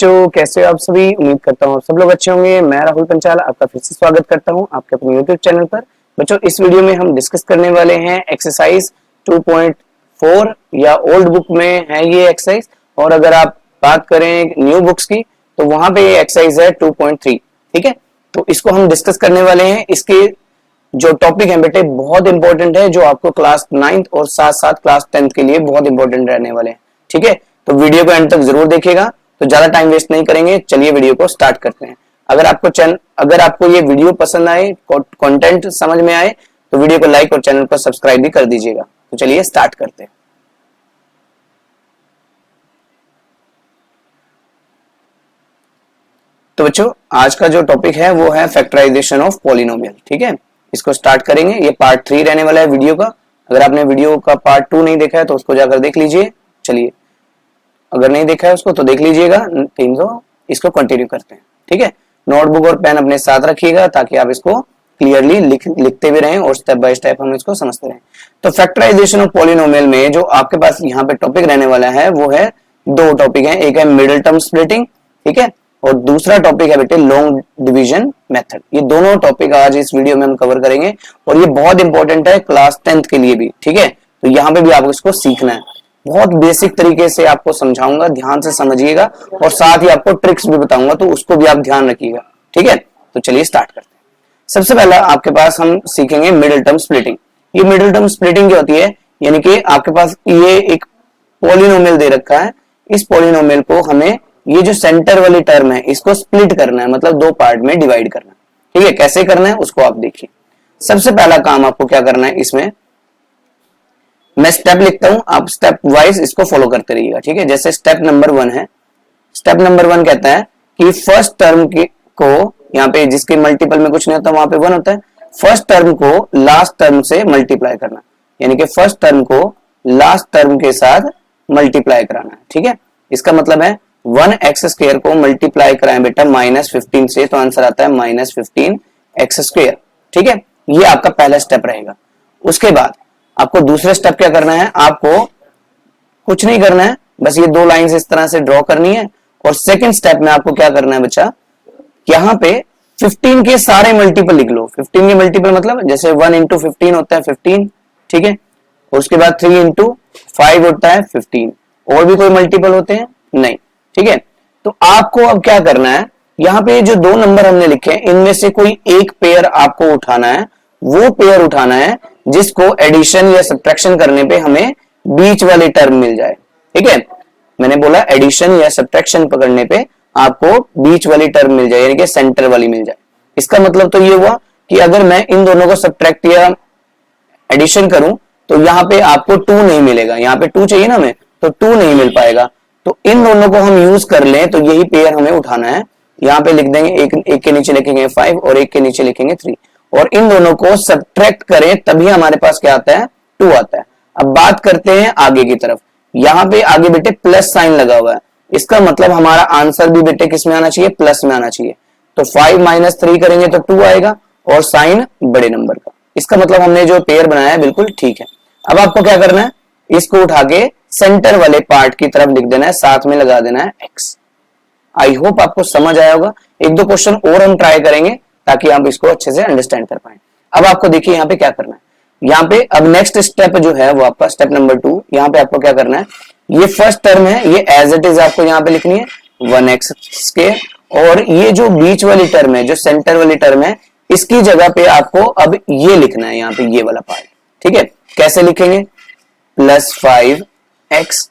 बच्चों कैसे हो आप सभी। उम्मीद करता हूँ आप सब लोग अच्छे होंगे। मैं राहुल पंचाल आपका फिर से स्वागत करता हूँ आपके अपने यूट्यूब चैनल पर। बच्चों इस वीडियो में हम डिस्कस करने वाले हैं एक्सरसाइज 2.4 या ओल्ड बुक में है ये एक्सरसाइज, और अगर आप बात करें न्यू बुक्स की तो वहां पे ये एक्सरसाइज है 2.3। ठीक है, तो इसको हम डिस्कस करने वाले हैं। इसके जो टॉपिक है बेटे बहुत इंपॉर्टेंट है, जो आपको क्लास 9th और साथ साथ क्लास 10th के लिए बहुत इंपॉर्टेंट रहने वाले हैं। ठीक है, तो वीडियो को एंड तक जरूर देखिएगा। तो ज्यादा टाइम वेस्ट नहीं करेंगे, चलिए वीडियो को स्टार्ट करते हैं। अगर आपको ये वीडियो पसंद आए, कंटेंट समझ में आए, तो वीडियो को लाइक और चैनल को सब्सक्राइब भी कर दीजिएगा। तो चलिए स्टार्ट करते हैं। तो बच्चों आज का जो टॉपिक है वो है फैक्टराइजेशन ऑफ पॉलिनोमियल। ठीक है, इसको स्टार्ट करेंगे। ये पार्ट 3 रहने वाला है वीडियो का। अगर आपने वीडियो का पार्ट 2 नहीं देखा है तो उसको जाकर देख लीजिए। चलिए, अगर नहीं देखा है उसको तो देख लीजिएगा। 300 इसको कंटिन्यू करते हैं। ठीक है, नोटबुक और पेन अपने साथ रखिएगा ताकि आप इसको क्लियरली लिखते भी रहें और स्टेप बाय स्टेप हम इसको समझते रहें। तो फैक्टराइजेशन ऑफ पॉलिनोमियल में जो आपके पास यहाँ पे टॉपिक रहने वाला है वो है दो टॉपिक है। एक है मिडिल टर्म स्प्लिटिंग, ठीक है, और दूसरा टॉपिक है बेटे लॉन्ग डिवीजन मेथड। ये दोनों टॉपिक आज इस वीडियो में हम कवर करेंगे और ये बहुत इंपॉर्टेंट है क्लास 10th के लिए भी। ठीक है, तो यहाँ पे भी आपको इसको सीखना है। बहुत बेसिक तरीके से आपको समझाऊंगा, ध्यान से समझिएगा और साथ ही आपको ट्रिक्स भी बताऊंगा, तो उसको भी आप ध्यान रखिएगा। ठीक है, तो चलिए स्टार्ट करते हैं। सबसे पहला आपके पास हम सीखेंगे मिडिल टर्म स्प्लिटिंग। ये मिडिल टर्म स्प्लिटिंग क्या होती है, यानी कि आपके पास ये एक पॉलिनोमियल दे रखा है। इस पॉलिनोमियल को हमें ये जो सेंटर वाली टर्म है इसको स्प्लिट करना है, मतलब दो पार्ट में डिवाइड करना है। ठीक है, कैसे करना है उसको आप देखिए। सबसे पहला काम आपको क्या करना है, इसमें मैं स्टेप लिखता हूं, आप स्टेप वाइज इसको फॉलो करते रहिएगा। ठीक है, जैसे स्टेप नंबर 1 है। स्टेप नंबर 1 कहता है कि फर्स्ट टर्म को यहाँ पे जिसके मल्टीपल में कुछ नहीं होता वहां पे 1 होता है, फर्स्ट टर्म को लास्ट टर्म से मल्टीप्लाई करना, यानी कि फर्स्ट टर्म को लास्ट टर्म के साथ मल्टीप्लाई कराना है। ठीक है, इसका मतलब है 1x² को मल्टीप्लाई कराएं बेटा -15 से, तो आंसर आता है -15x²। ठीक है, ये आपका पहला स्टेप रहेगा। उसके बाद आपको दूसरा स्टेप क्या करना है, आपको कुछ नहीं करना है, बस ये दो लाइंस इस तरह से ड्रॉ करनी है। और सेकंड स्टेप में आपको क्या करना है बच्चा, यहां पे 15 के सारे मल्टीपल लिख लो। 15 के मल्टीपल मतलब जैसे 1 इंटू 15 होता है 15, ठीक है, और उसके बाद 3 इंटू 5 होता है 15। और भी कोई मल्टीपल होते हैं नहीं। ठीक है, तो आपको अब क्या करना है, यहाँ पे जो दो नंबर हमने लिखे हैं इनमें से कोई एक पेयर आपको उठाना है। वो पेयर उठाना है जिसको एडिशन या सब्ट्रैक्शन करने पे हमें बीच वाली टर्म मिल जाए। ठीक है, मैंने बोला एडिशन या सब्ट्रैक्शन पकड़ने पे आपको बीच वाली टर्म मिल जाए, यानी कि सेंटर वाली मिल जाए। इसका मतलब तो ये हुआ कि अगर मैं इन दोनों को सब्ट्रैक्ट या एडिशन करूं तो यहाँ पे आपको 2 नहीं मिलेगा। यहाँ पे 2 चाहिए ना हमें, तो 2 नहीं मिल पाएगा। तो इन दोनों को हम यूज कर लें तो यही पेयर हमें उठाना है। यहाँ पे लिख देंगे एक के नीचे लिखेंगे 5 और एक के नीचे लिखेंगे 3, और इन दोनों को सब्ट्रैक्ट करें तभी हमारे पास क्या आता है, 2 आता है। अब बात करते हैं आगे की तरफ। यहाँ पे आगे बेटे प्लस साइन लगा हुआ है, इसका मतलब हमारा आंसर भी बेटे किस में आना चाहिए, प्लस में आना चाहिए। तो 5 - 3 करेंगे तो 2 आएगा और साइन बड़े नंबर का। इसका मतलब हमने जो पेयर बनाया है बिल्कुल ठीक है। अब आपको क्या करना है, इसको उठा के सेंटर वाले पार्ट की तरफ लिख देना है, साथ में लगा देना है x। आई होप आपको समझ आया होगा। एक दो क्वेश्चन और हम ट्राई करेंगे ताकि आप इसको अच्छे से अंडरस्टैंड कर पाए। अब आपको देखिए यहाँ पे क्या करना है। यहाँ पे अब नेक्स्ट स्टेप जो है वो आपका स्टेप नंबर 2। यहाँ पे आपको क्या करना है, ये फर्स्ट टर्म है ये एज इट इज आपको यहाँ पे लिखनी है 1x², और ये जो बीच वाली टर्म है, जो सेंटर वाली टर्म है, इसकी जगह पे आपको अब ये लिखना है, यहाँ पे ये वाला पार्ट। ठीक है, कैसे लिखेंगे, +5x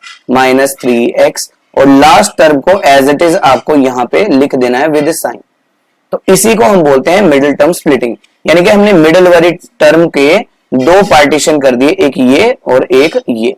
- 3x, और लास्ट टर्म को एज इट इज आपको यहाँ पे लिख देना है विद साइन। तो इसी को हम बोलते हैं मिडिल टर्म स्प्लिटिंग, यानी कि हमने मिडिल वाली टर्म के दो पार्टीशन कर दिए, एक ये और एक ये।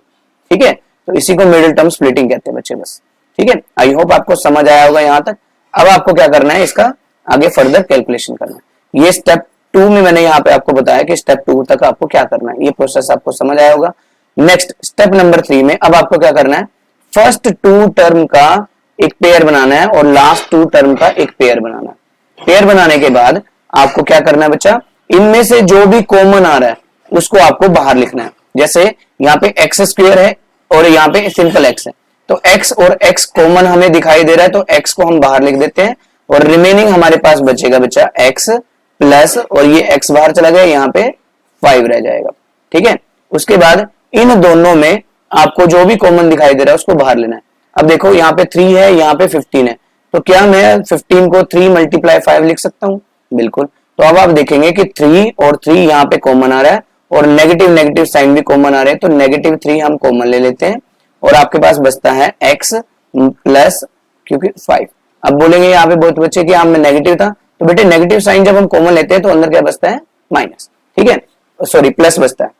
ठीक है, तो इसी को मिडिल टर्म स्प्लिटिंग कहते हैं बच्चे बस। ठीक है, आई होप आपको समझ आया होगा यहां तक। अब आपको क्या करना है, इसका आगे फर्दर कैलकुलेशन करना है। ये स्टेप 2 में मैंने यहाँ पे आपको बताया कि स्टेप 2 तक आपको क्या करना है, ये प्रोसेस आपको समझ आया होगा। नेक्स्ट स्टेप नंबर 3 में अब आपको क्या करना है, फर्स्ट 2 टर्म का एक पेयर बनाना है और लास्ट 2 टर्म का एक पेयर बनाना है। पेयर बनाने के बाद आपको क्या करना है बच्चा, इनमें से जो भी कॉमन आ रहा है उसको आपको बाहर लिखना है। जैसे यहाँ पे x² है और यहाँ पे सिंपल x है, तो x और x कॉमन हमें दिखाई दे रहा है, तो x को हम बाहर लिख देते हैं और रिमेनिंग हमारे पास बचेगा बच्चा x प्लस, और ये x बाहर चला गया, यहाँ पे 5 रह जाएगा। ठीक है, उसके बाद इन दोनों में आपको जो भी कॉमन दिखाई दे रहा है उसको बाहर लेना है। अब देखो यहाँ पे 3 है, यहाँ पे 15 है, तो क्या मैं 15 को 3 मल्टीप्लाई 5 लिख सकता हूँ? बिल्कुल। तो अब आप देखेंगे कि 3 और 3 यहाँ पे कॉमन आ रहा है और नेगेटिव नेगेटिव साइन भी कॉमन आ रहे हैं, तो नेगेटिव 3 हम कॉमन ले लेते हैं और आपके पास बचता है x प्लस क्योंकि 5। अब बोलेंगे यहाँ पे बहुत बच्चे कि में नेगेटिव था, तो बेटे नेगेटिव साइन जब हम कॉमन लेते हैं तो अंदर क्या बचता है? माइनस। ठीक है, सॉरी प्लस बचता है।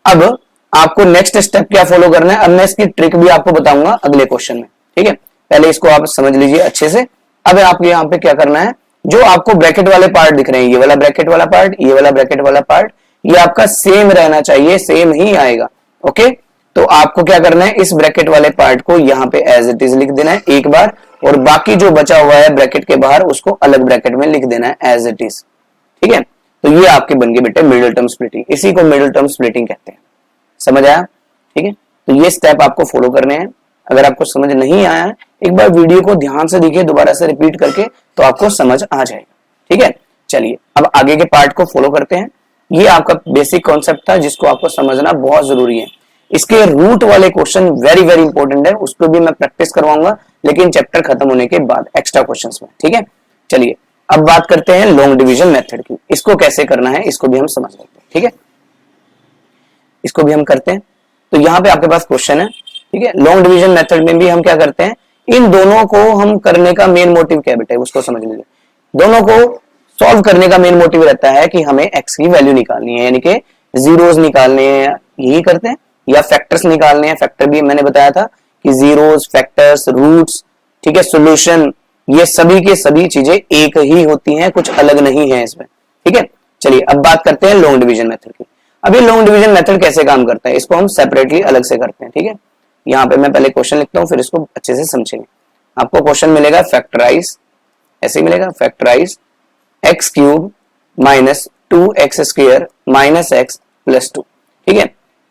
अब आपको नेक्स्ट स्टेप क्या फॉलो करना है, अब मैं इसकी ट्रिक भी आपको बताऊंगा अगले क्वेश्चन में। ठीक है, पहले इसको आप समझ लीजिए अच्छे से। अब आपको यहाँ पे क्या करना है, जो आपको ब्रैकेट वाले पार्ट दिख रहे हैं, ये वाला ब्रैकेट वाला पार्ट, ये वाला ब्रैकेट वाला पार्ट, ये आपका सेम रहना चाहिए, सेम ही आएगा। ओके, तो आपको क्या करना है, इस ब्रैकेट वाले पार्ट को यहाँ पे एज इट इज लिख देना है एक बार, और बाकी जो बचा हुआ है ब्रैकेट के बाहर उसको अलग ब्रैकेट में लिख देना है एज इट इज। ठीक है, तो ये आपके बन गए बेटे मिडिल टर्म स्प्लिटिंग, इसी को मिडिल टर्म स्प्लिटिंग कहते हैं। समझ आया? ठीक है, तो ये स्टेप आपको फॉलो करने हैं। अगर आपको समझ नहीं आया है, एक बार वीडियो को ध्यान से देखिए, दोबारा से रिपीट करके, तो आपको समझ आ जाएगा। ठीक है, चलिए अब आगे के पार्ट को फॉलो करते हैं। ये आपका बेसिक कॉन्सेप्ट था जिसको आपको समझना बहुत जरूरी है। इसके रूट वाले क्वेश्चन वेरी वेरी इंपॉर्टेंट है, उसको भी मैं प्रैक्टिस करवाऊंगा, लेकिन चैप्टर खत्म होने के बाद एक्स्ट्रा क्वेश्चंस में। ठीक है, चलिए अब बात करते हैं लॉन्ग डिवीजन मेथड की। इसको कैसे करना है इसको भी हम समझ लेते हैं। ठीक है, इसको भी हम करते हैं। तो यहाँ पे आपके पास क्वेश्चन है। ठीक है, लॉन्ग डिवीजन मेथड में भी हम क्या करते हैं, इन दोनों को हम करने का मेन मोटिव क्या बेटा उसको समझ लीजिए। दोनों को सॉल्व करने का मेन मोटिव रहता है कि हमें x की वैल्यू निकालनी है, यानी कि जीरोस निकालने हैं, यही करते हैं, या फैक्टर्स निकालने हैं। फैक्टर भी मैंने बताया था कि जीरोस, फैक्टर्स, रूट्स, ठीक है, सॉल्यूशन, ये सभी के सभी चीजें एक ही होती हैं, कुछ अलग नहीं है इसमें। ठीक है, चलिए अब बात करते हैं लॉन्ग डिवीजन मेथड की। अभी लॉन्ग डिवीजन मेथड कैसे काम करता है इसको हम सेपरेटली अलग से करते हैं। ठीक है, यहाँ पे मैं पहले क्वेश्चन लिखता हूँ, फिर इसको अच्छे से समझेंगे। आपको क्वेश्चन मिलेगा फैक्टराइज, ऐसे मिलेगा factorize x cube minus 2x² minus x plus 2। ठीक है,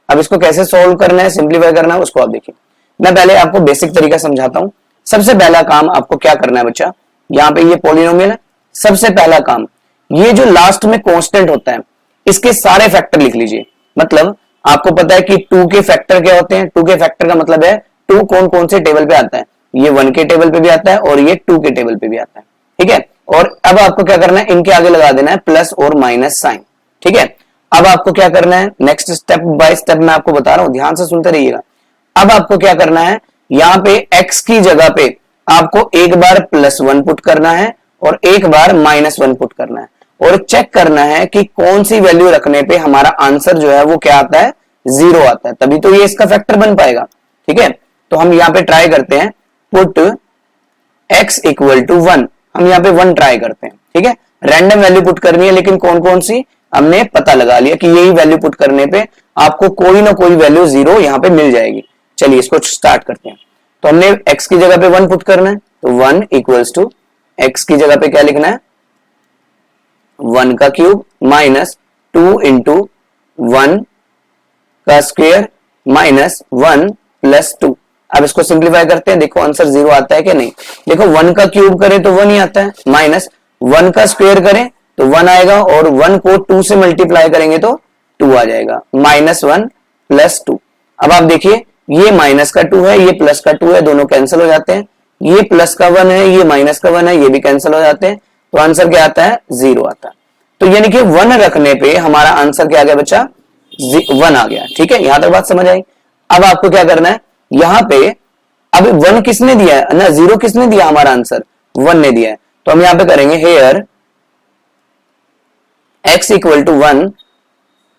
अब इसको कैसे सॉल्व करना है, सिंप्लीफाई करना है, उसको आप देखिए। मैं पहले आपको बेसिक तरीका समझाता हूं। सबसे पहला काम आपको क्या करना है बच्चा, यहाँ पे ये पॉलिनोमियल है, सबसे पहला काम ये जो लास्ट में कांस्टेंट होता है इसके सारे फैक्टर लिख लीजिए। मतलब आपको पता है कि 2 के फैक्टर क्या होते हैं, 2 के फैक्टर का मतलब है 2 कौन कौन से टेबल पे आता है, ये 1 के टेबल पे भी आता है और ये 2 के टेबल पे भी आता है। ठीक है, और अब आपको क्या करना है, इनके आगे लगा देना है प्लस और माइनस साइन। ठीक है, अब आपको क्या करना है, नेक्स्ट स्टेप बाय स्टेप मैं आपको बता रहा हूं, ध्यान से सुनते रहिएगा। अब आपको क्या करना है, यहाँ पे x की जगह पे आपको एक बार +1 पुट करना है और एक बार -1 पुट करना है, और चेक करना है कि कौन सी वैल्यू रखने पे हमारा आंसर जो है वो क्या आता है, 0 आता है, तभी तो ये इसका फैक्टर बन पाएगा। ठीक है, तो हम यहाँ पे ट्राई करते हैं, पुट x = 1, हम यहाँ पे 1 ट्राई करते हैं। ठीक है, रैंडम वैल्यू पुट करनी है, लेकिन कौन कौन सी हमने पता लगा लिया कि यही वैल्यू पुट करने पे आपको कोई ना कोई वैल्यू 0 यहाँ पे मिल जाएगी। चलिए इसको स्टार्ट करते हैं। तो हमने x की जगह पे 1 पुट करना है, तो 1 = x की जगह पे क्या लिखना है, 1 का क्यूब माइनस 2 × 1 का स्क्वायर माइनस 1 + 2। अब इसको सिंप्लीफाई करते हैं, देखो आंसर 0 आता है कि नहीं। देखो 1 का क्यूब करें तो 1 ही आता है, माइनस 1 का स्क्वायर करें तो 1 आएगा, और 1 को 2 से मल्टीप्लाई करेंगे तो 2 आ जाएगा, -1 + 2। अब आप देखिए ये माइनस का 2 है, ये प्लस का 2 है, दोनों कैंसिल हो जाते हैं, ये प्लस का 1 है, ये माइनस का 1 है, ये भी कैंसिल हो जाते हैं, तो आंसर क्या आता है, 0 आता है। तो यानी कि 1 रखने पे हमारा आंसर क्या आ गया बच्चा, 1 आ गया। ठीक है, यहां तक बात समझ आई। अब आपको क्या करना है, यहाँ पे अब 1 किसने दिया है ना, 0 किसने दिया, हमारा आंसर 1 ने दिया है, तो हम यहाँ पे करेंगे हेयर x = 1।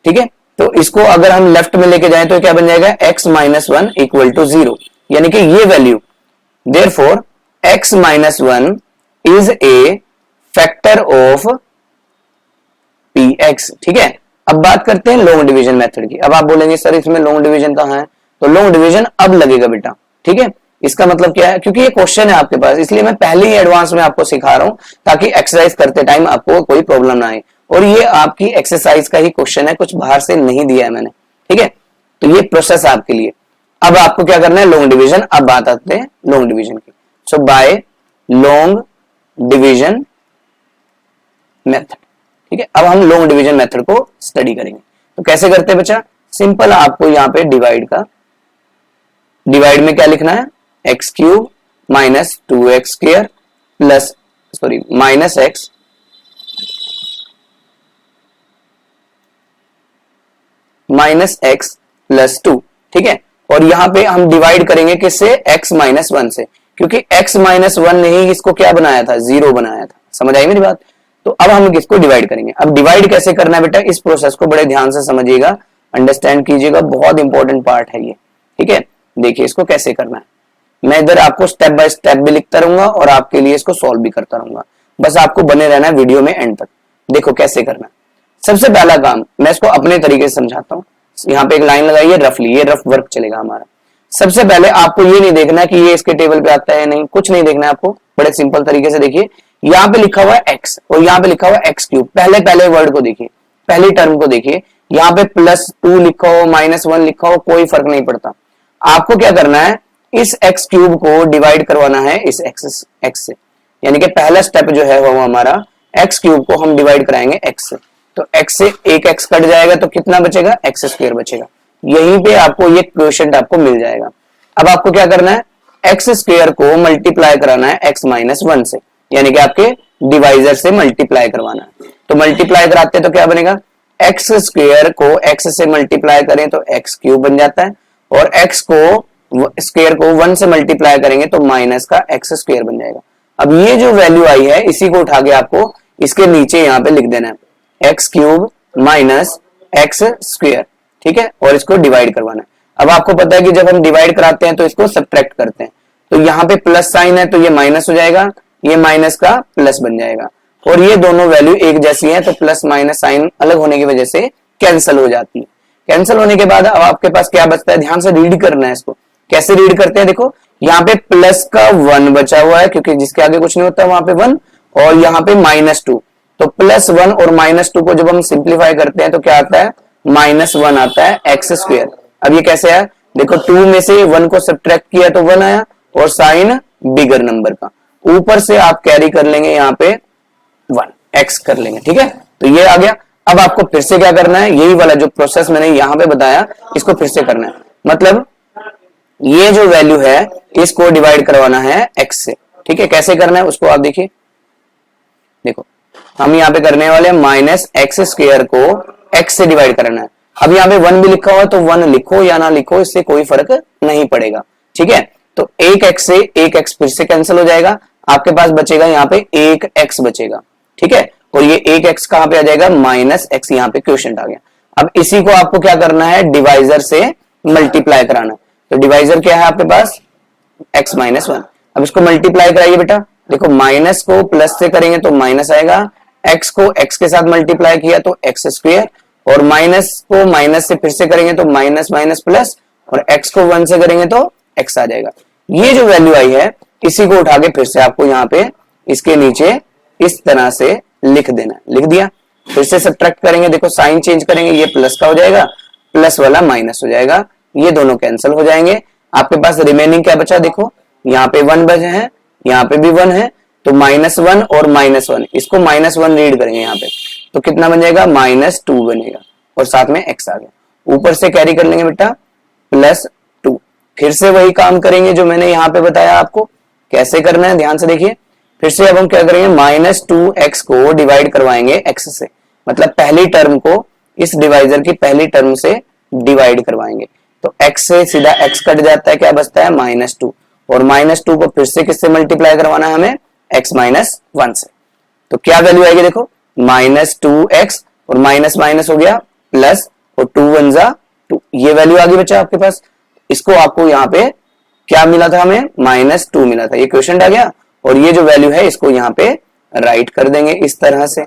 ठीक है, तो इसको अगर हम लेफ्ट में लेके जाएं तो क्या बन जाएगा, x - 1 = 0, यानी कि ये value, therefore x - 1 is a factor of px। ठीक है, अब बात करते हैं लॉन्ग डिवीजन मेथड की। अब आप बोलेंगे सर इसमें लॉन्ग डिवीजन कहाँ है, तो लॉन्ग डिवीजन अब लगेगा बेटा। ठीक है, इसका मतलब क्या है, क्योंकि ये क्वेश्चन है आपके पास, इसलिए मैं पहले ही एडवांस में आपको सिखा रहा हूं ताकि एक्सरसाइज करते टाइम आपको कोई प्रॉब्लम ना आए। और ये आपकी एक्सरसाइज का ही क्वेश्चन है, कुछ बाहर से नहीं दिया है मैंने। ठीक है, तो ये प्रोसेस आपके लिए। अब आपको क्या करना है, लॉन्ग डिवीजन। अब बात आते हैं लॉन्ग डिवीजन की। सो बाय लॉन्ग डिवीजन मेथड, ठीक है। अब हम लॉन्ग डिवीजन मेथड को स्टडी करेंगे। तो कैसे करते हैं बच्चा, सिंपल, आपको यहाँ पे डिवाइड में क्या लिखना है, x cube minus 2x square plus minus x plus 2, ठीक है। और यहां पे हम डिवाइड करेंगे किससे, x माइनस 1 से, क्योंकि x माइनस 1 ने ही इसको क्या बनाया था, 0 बनाया था। समझ आई मेरी बात। तो अब हम किसको डिवाइड करेंगे। अब डिवाइड कैसे करना है बेटा, इस प्रोसेस को बड़े ध्यान से समझिएगा, अंडरस्टैंड कीजिएगा, बहुत इंपॉर्टेंट पार्ट है ये, ठीक है। देखिए इसको कैसे करना है, मैं इधर आपको स्टेप बाय स्टेप भी लिखता रहूंगा और आपके लिए इसको सॉल्व भी करता रहूंगा, बस आपको बने रहना है वीडियो में एंड तक। देखो कैसे करना है। सबसे पहला काम मैं इसको अपने तरीके से समझाता हूँ। यहाँ पे एक लाइन लगाइए रफली, ये रफ वर्क चलेगा हमारा। सबसे पहले आपको ये नहीं देखना कि ये इसके टेबल पे आता है नहीं, कुछ नहीं देखना है आपको, बड़े सिंपल तरीके से देखिए। यहाँ पे लिखा हुआ है x और यहाँ पे लिखा हुआ है एक्स क्यूब। पहले वर्ड को देखिए, पहली टर्म को देखिए, यहाँ पे +2 लिखा हो -1 लिखा हो कोई फर्क नहीं पड़ता। आपको क्या करना है, इस एक्स क्यूब को डिवाइड करवाना है इस एक्स से, यानी कि पहला स्टेप जो है वो हमारा एक्स क्यूब को हम डिवाइड कराएंगे एक्स से। तो x से एक x कट जाएगा तो कितना बचेगा, एक्स स्क्वायर बचेगा। यहीं पे आपको ये क्वोशिएंट आपको मिल जाएगा। अब आपको क्या करना है, एक्स स्क्वायर को मल्टीप्लाई कराना है x माइनस 1 से, यानी कि आपके डिवाइजर से मल्टीप्लाई करवाना है। तो मल्टीप्लाई कराते हैं तो क्या बनेगा, एक्स स्क्वायर को x से मल्टीप्लाई करें तो एक्स क्यूब बन जाता है, और x को स्क्वायर को 1 से मल्टीप्लाई करेंगे तो माइनस का एक्स स्क्वायर बन जाएगा। अब ये जो वैल्यू आई है इसी को उठा के आपको इसके नीचे यहाँ पे लिख देना है, x cube minus x square, ठीक है, और इसको डिवाइड करवाना है। अब आपको पता है कि जब हम डिवाइड कराते हैं तो इसको सब्ट्रैक्ट करते हैं, तो यहाँ पे प्लस साइन है तो ये माइनस हो जाएगा, ये माइनस का प्लस बन जाएगा, और ये दोनों वैल्यू एक जैसी है तो प्लस माइनस साइन अलग होने की वजह से कैंसिल हो जाती है। कैंसिल होने के बाद अब आपके पास क्या बचता है, ध्यान से रीड करना है इसको। कैसे रीड करते हैं, देखो यहाँ पे प्लस का 1 बचा हुआ है क्योंकि जिसके आगे कुछ नहीं होता वहां पे 1, और यहाँ पे -2, तो +1 और -2 को जब हम सिंप्लीफाई करते हैं तो क्या आता है, -1 आता है एक्स स्क्वायर। अब ये कैसे आया, देखो 2 में से 1 को सब्ट्रैक्ट किया तो 1 आया, और साइन बिगर नंबर का, ऊपर से आप कैरी कर लेंगे यहाँ पे 1 x कर लेंगे, ठीक है। तो ये आ गया। अब आपको फिर से क्या करना है, यही वाला जो प्रोसेस मैंने यहाँ पे बताया इसको फिर से करना है। मतलब ये जो वैल्यू है इसको डिवाइड करवाना है x से, ठीक है। कैसे करना है उसको आप देखिए, देखो हम यहाँ पे करने वाले माइनस एक्स स्क्वायर को x से डिवाइड करना है। अब यहाँ पे 1 भी लिखा हुआ है तो 1 लिखो या ना लिखो इससे कोई फर्क नहीं पड़ेगा, ठीक है। तो एक x से एक x फिर से कैंसिल हो जाएगा, आपके पास बचेगा यहाँ पे एक x बचेगा, ठीक है। और ये एक x कहां पे आ जाएगा, -x, यहाँ पे क्वोशिएंट आ गया। अब इसी को आपको क्या करना है, डिवाइजर से मल्टीप्लाई कराना है। तो डिवाइजर क्या है आपके पास, x माइनस 1। अब इसको मल्टीप्लाई कराइए बेटा, देखो माइनस को प्लस से करेंगे तो माइनस आएगा, x को x के साथ मल्टीप्लाई किया तो एक्स स्क्वायर, और माइनस को माइनस से फिर से करेंगे तो माइनस माइनस प्लस, और x को 1 से करेंगे तो x आ जाएगा। ये जो वैल्यू आई है इसी को उठा के फिर से आपको यहाँ पे इसके नीचे इस तरह से लिख देना है। लिख दिया, फिर से सब्ट्रैक्ट करेंगे, देखो साइन चेंज करेंगे, ये प्लस का हो जाएगा, प्लस वाला माइनस हो जाएगा, ये दोनों कैंसिल हो जाएंगे। आपके पास रिमेनिंग क्या बचा, देखो यहाँ पे 1 बचे हैं, यहाँ पे भी 1 है, तो -1 और -1, इसको -1 रीड करेंगे यहाँ पे, तो कितना बन जाएगा, -2 बनेगा, और साथ में x आ गया। ऊपर से कैरी कर लेंगे बेटा +2। फिर से वही काम करेंगे जो मैंने यहाँ पे बताया आपको कैसे करना है, ध्यान से देखिए। फिर से अब हम क्या करेंगे, -2x को डिवाइड करवाएंगे x से, मतलब पहली टर्म को इस डिवाइजर की पहली टर्म से डिवाइड करवाएंगे। तो x से सीधा x कट जाता है, क्या बचता है, -2, और -2 को फिर से किससे मल्टीप्लाई करवाना है हमें, x माइनस 1 से। तो क्या वैल्यू आएगी, देखो -2x और माइनस माइनस हो गया प्लस, और 2 1 जा 2, ये वैल्यू आ गई बच्चा आपके पास। इसको आपको यहाँ पे क्या मिला था, हमें -2 मिला था, ये क्वेश्चन आ गया, और ये जो वैल्यू है इसको यहाँ पे राइट कर देंगे इस तरह से,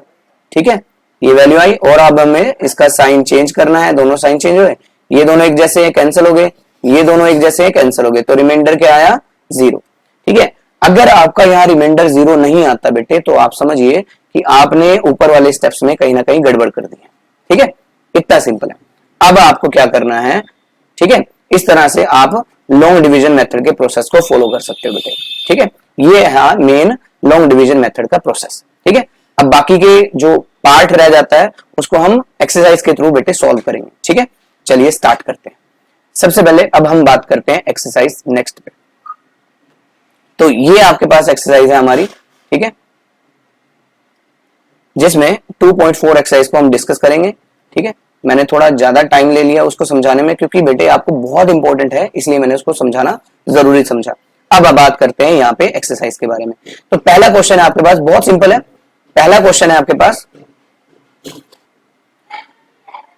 ठीक है। ये वैल्यू आई, और अब हमें इसका साइन चेंज करना है, दोनों साइन चेंज हुए, ये दोनों एक जैसे कैंसिल हो गए, ये दोनों एक जैसे कैंसिल हो गए, तो रिमाइंडर क्या आया, 0, ठीक है। अगर आपका यहाँ रिमाइंडर 0 नहीं आता बेटे तो आप समझिए कि आपने ऊपर वाले स्टेप्स में कहीं ना कहीं गड़बड़ कर दी है, ठीक है, इतना सिंपल है। अब आपको क्या करना है, ठीक है, इस तरह से आप लॉन्ग डिवीजन मेथड के प्रोसेस को फॉलो कर सकते हो बेटे, ठीक है। ये है मेन लॉन्ग डिवीजन मेथड का प्रोसेस, ठीक है। अब बाकी के जो पार्ट रह जाता है उसको हम एक्सरसाइज के थ्रू बेटे सॉल्व करेंगे, ठीक है। चलिए स्टार्ट करते हैं। सबसे पहले अब हम बात करते हैं एक्सरसाइज नेक्स्ट पे। तो ये आपके पास एक्सरसाइज है हमारी, ठीक है, जिसमें 2.4 एक्सरसाइज को हम डिस्कस करेंगे, ठीक है। मैंने थोड़ा ज्यादा टाइम ले लिया उसको समझाने में, क्योंकि बेटे आपको बहुत इंपॉर्टेंट है, इसलिए मैंने उसको समझाना जरूरी समझा। अब बात करते हैं यहाँ पे एक्सरसाइज के बारे में। तो पहला क्वेश्चन है आपके पास, बहुत सिंपल है। पहला क्वेश्चन है आपके पास,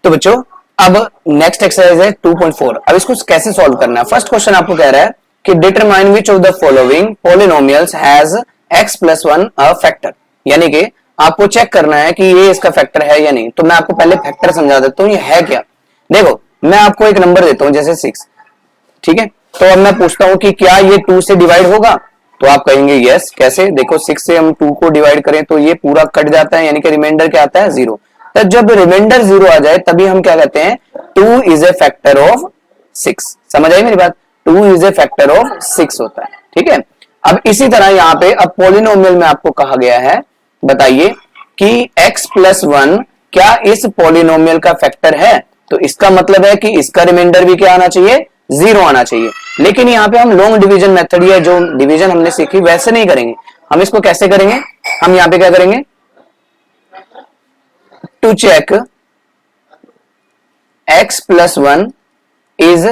तो बच्चों अब नेक्स्ट एक्सरसाइज है 2.4। अब इसको कैसे सॉल्व करना है। फर्स्ट क्वेश्चन आपको कह रहा है कि determine which of the following polynomials has x+1 a factor, यानी कि आपको चेक करना है कि ये इसका फैक्टर है या नहीं। तो मैं आपको पहले फैक्टर समझा देता हूं, ये है क्या। देखो मैं आपको एक नंबर देता हूं जैसे 6, ठीक है। तो अब मैं पूछता हूं कि क्या ये 2 से डिवाइड होगा, तो आप कहेंगे यस। कैसे, देखो 6 से हम 2 को डिवाइड करें तो ये पूरा कट जाता है, यानी कि रिमाइंडर क्या आता है 0। तो जब रिमाइंडर 0 आ जाए तभी हम क्या कहते हैं 2 इज ए फैक्टर ऑफ 6। समझ आई मेरी बात, 2 इज ए फैक्टर ऑफ 6 होता है, ठीक है। अब इसी तरह यहाँ पे अब पॉलिनोमियल में आपको कहा गया है, बताइए कि x+1 क्या इस पॉलिनोमियल का फैक्टर है। तो इसका मतलब है कि इसका रिमाइंडर भी क्या आना चाहिए 0 आना चाहिए। लेकिन यहाँ पे हम लॉन्ग डिवीजन मेथड या जो डिवीजन हमने सीखी वैसे नहीं करेंगे। हम इसको कैसे करेंगे, हम यहाँ पे क्या करेंगे, to check x+1 is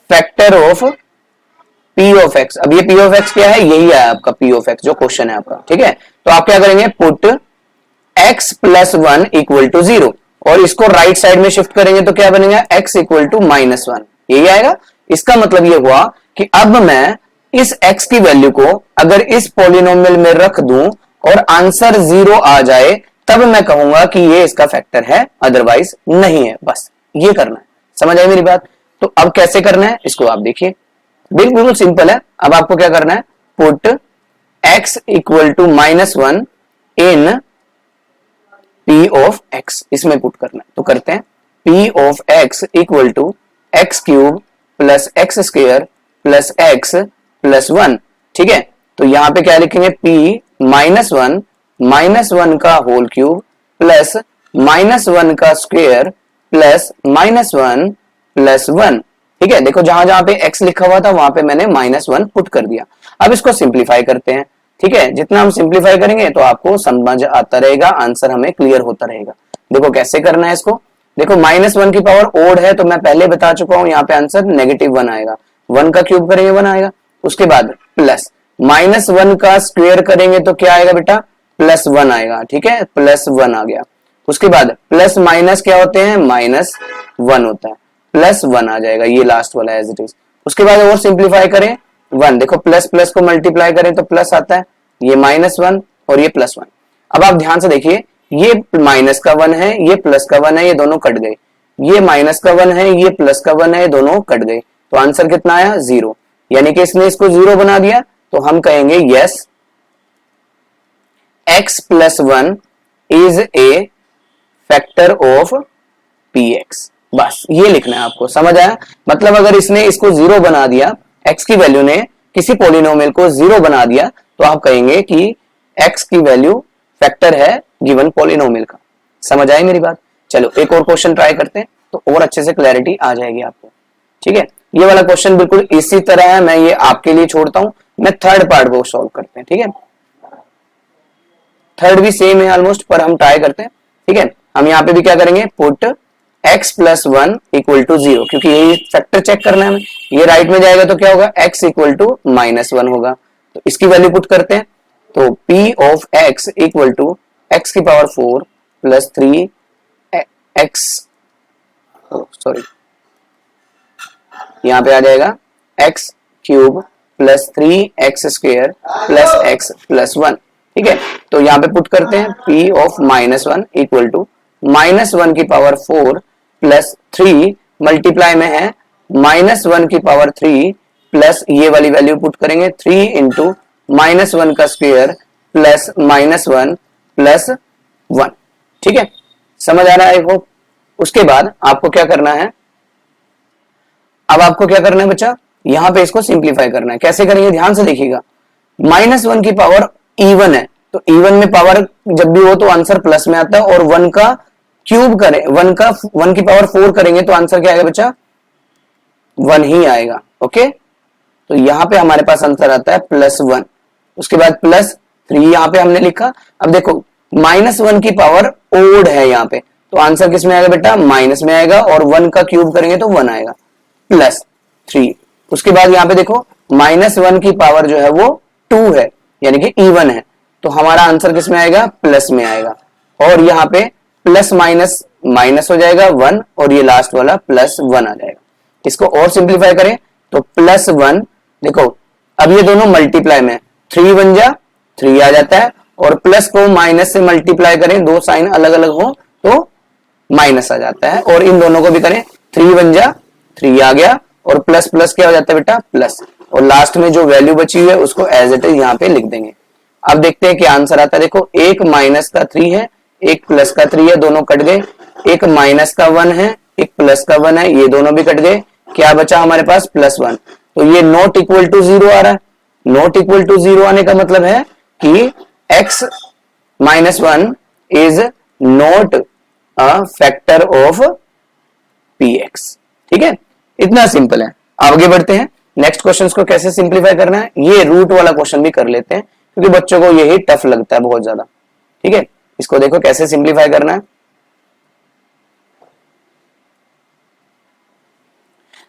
factor of p of x। अब ये p ऑफ x क्या है, यही है आपका p ऑफ x जो क्वेश्चन है आपका, ठीक है। तो आप क्या करेंगे, पुट x+1 इक्वल टू 0 और इसको राइट साइड में शिफ्ट करेंगे तो क्या बनेगा x इक्वल टू -1, यही आएगा। इसका मतलब ये हुआ कि अब मैं इस x की वैल्यू को अगर इस पॉलिनोमियल में रख दूं और आंसर 0 आ जाए तब मैं कहूंगा कि ये इसका फैक्टर है, अदरवाइज नहीं है। बस ये करना है, समझ आई मेरी बात। तो अब कैसे करना है इसको आप देखिए, बिल्कुल सिंपल है। अब आपको क्या करना है, put x equal to -1 in p of x, इसमें पुट करना है। तो करते हैं p of x equal to x³ plus x² plus x plus 1, ठीक है। तो यहां पे क्या लिखेंगे, p -1 का होल क्यूब प्लस -1 का स्क्वायर प्लस -1 प्लस 1, ठीक है। देखो जहां जहां पे x लिखा हुआ था वहां पे मैंने -1 पुट कर दिया। अब इसको सिंप्लीफाई करते हैं, ठीक है। जितना हम सिंप्लीफाई करेंगे तो आपको समझ आता रहेगा, आंसर हमें क्लियर होता रहेगा। देखो कैसे करना है इसको, देखो -1 की पावर ओड है तो मैं पहले बता चुका हूं, यहाँ पे आंसर -1 आएगा। 1 का क्यूब करेंगे 1 आएगा, उसके बाद प्लस -1 का स्क्वायर करेंगे तो क्या आएगा बेटा, +1 आएगा, ठीक है। +1 आ गया, उसके बाद प्लस माइनस क्या होते हैं, -1 होता है, +1 आ जाएगा, ये लास्ट वाला एज इट इज। उसके बाद और सिंप्लीफाई करें 1, देखो प्लस प्लस को मल्टीप्लाई करें तो प्लस आता है, ये -1 और ये +1। अब आप ध्यान से देखिए, ये माइनस का 1 है, ये प्लस का 1 है, ये दोनों कट गए। ये माइनस का 1 है, ये प्लस का 1 है, ये दोनों कट गए। तो आंसर कितना आया 0, यानी कि इसने इसको 0 बना दिया। तो हम कहेंगे yes, x+1 is a factor of px। बस ये लिखना है आपको, समझ आया। मतलब अगर इसने इसको 0 बना दिया, x की वैल्यू ने किसी पॉलिनोमियल को 0 बना दिया तो आप कहेंगे कि x की वैल्यू फैक्टर है गिवन पॉलिनोमियल का। समझ आई मेरी बात। चलो एक और क्वेश्चन ट्राई करते हैं तो और अच्छे से क्लैरिटी आ जाएगी आपको, ठीक है। ये वाला क्वेश्चन बिल्कुल इसी तरह है, मैं ये आपके लिए छोड़ता हूं। मैं थर्ड पार्ट को सॉल्व करते हैं, ठीक है। थर्ड भी सेम है ऑलमोस्ट, पर हम ट्राई करते हैं, ठीक है। हम यहाँ पे भी क्या करेंगे, पुट x+1 इक्वल टू 0, क्योंकि यही फैक्टर चेक करना है हमें। ये राइट में जाएगा तो क्या होगा, x इक्वल टू -1 होगा। तो इसकी वैल्यू पुट करते हैं, तो p of x equal to x की पावर 4 प्लस 3x, सॉरी यहाँ पे आ जाएगा x³ plus 3x² plus x plus 1, ठीक है। तो यहाँ पे पुट करते हैं p ऑफ -1 इक्वल टू -1 की पावर 4 प्लस 3 मल्टीप्लाई में है -1 की पावर 3 प्लस ये वाली वैल्यू पुट करेंगे 3 इंटू -1 का स्क्वायर प्लस -1 प्लस 1, ठीक है। समझ आ रहा है आई होप। उसके बाद आपको क्या करना है, अब आपको क्या करना है बच्चा, यहाँ पे इसको सिंप्लीफाई करना है। कैसे करेंगे ध्यान से देखिएगा, -1 की पावर इवन है, तो इवन में पावर जब भी हो तो आंसर प्लस में आता है, और 1 का क्यूब करें, 1 की पावर 4 करेंगे तो आंसर क्या आएगा बच्चा, 1 ही आएगा। ओके, तो यहाँ पे हमारे पास आंसर आता है +1, उसके बाद +3 यहाँ पे हमने लिखा। अब देखो -1 की पावर ओड है यहाँ पे, तो आंसर किस में आएगा बेटा, माइनस में आएगा, और 1 का क्यूब करेंगे तो 1 आएगा, +3। उसके बाद यहाँ पे देखो -1 की पावर जो है वो 2 है, यानी कि इवन है, तो हमारा आंसर किस में आएगा, प्लस में आएगा, और यहाँ पे प्लस माइनस माइनस हो जाएगा 1, और ये लास्ट वाला +1 आ जाएगा। इसको और सिंप्लीफाई करें तो +1, देखो अब ये दोनों मल्टीप्लाई में, 3 बन जा 3 आ जाता है, और प्लस को माइनस से मल्टीप्लाई करें, दो साइन अलग अलग हो तो माइनस आ जाता है, और इन दोनों को भी करें 3 बन जा 3 आ गया, और प्लस प्लस क्या हो जाता है बेटा, प्लस, और लास्ट में जो वैल्यू बची हुई है उसको एज इट इज यहाँ पे लिख देंगे। अब देखते हैं क्या आंसर आता है। देखो एक माइनस का 3 है, एक प्लस का 3 है, दोनों कट गए, एक माइनस का 1 है, एक प्लस का 1 है, ये दोनों भी कट गए, क्या बचा हमारे पास +1, तो ये नॉट इक्वल टू 0 आ रहा है। नॉट इक्वल टू 0 आने का मतलब है कि x -1 is not a factor of px। ठीक है, इतना सिंपल है। आगे बढ़ते हैं, नेक्स्ट क्वेश्चन को कैसे सिंप्लीफाई करना है, ये रूट वाला क्वेश्चन भी कर लेते हैं क्योंकि बच्चों को यही टफ लगता है बहुत ज्यादा। ठीक है, इसको देखो कैसे सिंप्लीफाई करना है।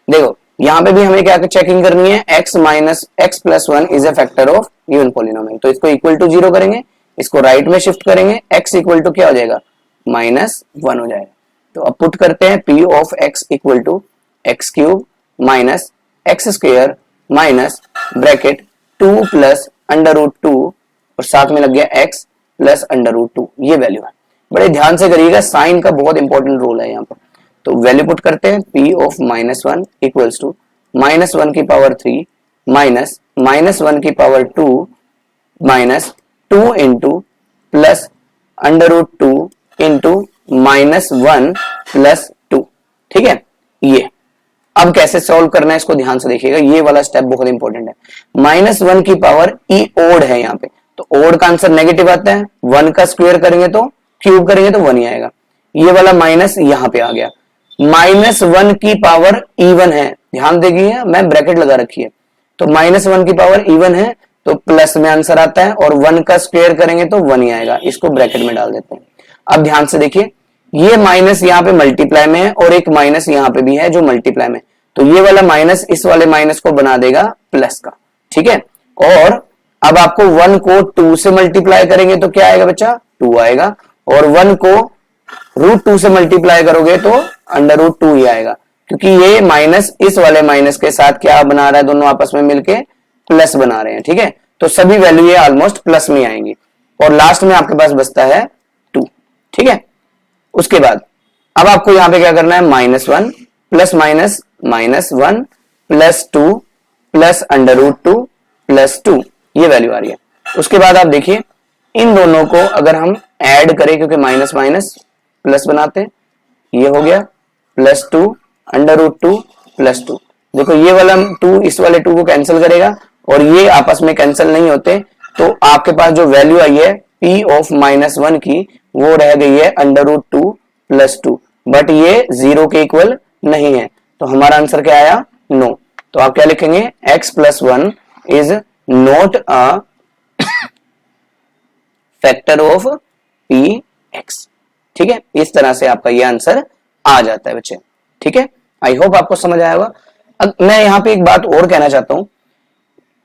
देखो यहां पे भी हमें क्या चेकिंग करनी है, x + 1 is a factor of given polynomial, तो इसको इक्वल टू 0 करेंगे, इसको राइट में शिफ्ट करेंगे, x इक्वल टू क्या हो जाएगा, -1 हो जाएगा। तो अब पुट करते हैं p of x equal to x³ minus x² minus bracket 2 plus √2, और साथ में लग गया x प्लस √2, ये वैल्यू है। बड़े ध्यान से करिएगा, साइन का बहुत इंपॉर्टेंट रोल है यहाँ पर। तो वैल्यू पुट करते हैं, p ऑफ -1 इक्वल्स टू -1 की पावर 3 माइनस -1 की power 2 minus 2 into plus √2 into -1 plus 2। ठीक है, ये अब कैसे सॉल्व करना है इसको ध्यान से देखिएगा, ये वाला स्टेप बहुत इंपॉर्टेंट है। -1 की पावर ई ओड है यहाँ पे, तो ओड का आंसर नेगेटिव आता है, 1 का स्क्वायर करेंगे तो क्यूब करेंगे तो 1 ही आएगा, ये वाला माइनस यहाँ पे आ गया। -1 की पावर इवन है, ध्यान देखिए मैं ब्रैकेट लगा रखी है, तो -1 की पावर इवन है तो प्लस में आंसर आता है, और 1 का स्क्वायर करेंगे तो 1 ही आएगा, इसको ब्रैकेट में डाल देते हैं। अब ध्यान से देखिए, ये माइनस यहाँ पे मल्टीप्लाई में है, और एक माइनस यहाँ पे भी है जो मल्टीप्लाई में, तो ये वाला माइनस इस वाले माइनस को बना देगा प्लस का। ठीक है, और अब आपको 1 को 2 से मल्टीप्लाई करेंगे तो क्या आएगा बच्चा, 2 आएगा, और 1 को √2 से मल्टीप्लाई करोगे तो √2 ही आएगा, क्योंकि ये माइनस इस वाले माइनस के साथ क्या बना रहा है, दोनों आपस में मिलके प्लस बना रहे हैं। ठीक है, तो सभी वैल्यू ये ऑलमोस्ट प्लस में आएंगी, और लास्ट में आपके पास बचता है 2। ठीक है, उसके बाद अब आपको यहां पे क्या करना है, -1 plus minus -1 plus 2 plus √2 plus 2, ये वैल्यू आ रही है। उसके बाद आप देखिए इन दोनों को अगर हम ऐड करें, क्योंकि माइनस माइनस प्लस बनाते हैं, ये हो गया +2 √2 प्लस 2। देखो ये वाला 2 इस वाले 2 को कैंसिल करेगा, और ये आपस में कैंसिल नहीं होते, तो आपके पास जो वैल्यू आई है p ऑफ -1 की, वो रह गई है √2 प्लस 2, बट ये 0 के इक्वल नहीं है, तो हमारा आंसर क्या आया, नो। तो आप क्या लिखेंगे, x + 1 is not a factor of px। ठीक है, इस तरह से आपका ये आंसर आ जाता है बच्चे। ठीक है, आई होप आपको समझ आया होगा। अब मैं यहाँ पे एक बात और कहना चाहता हूं,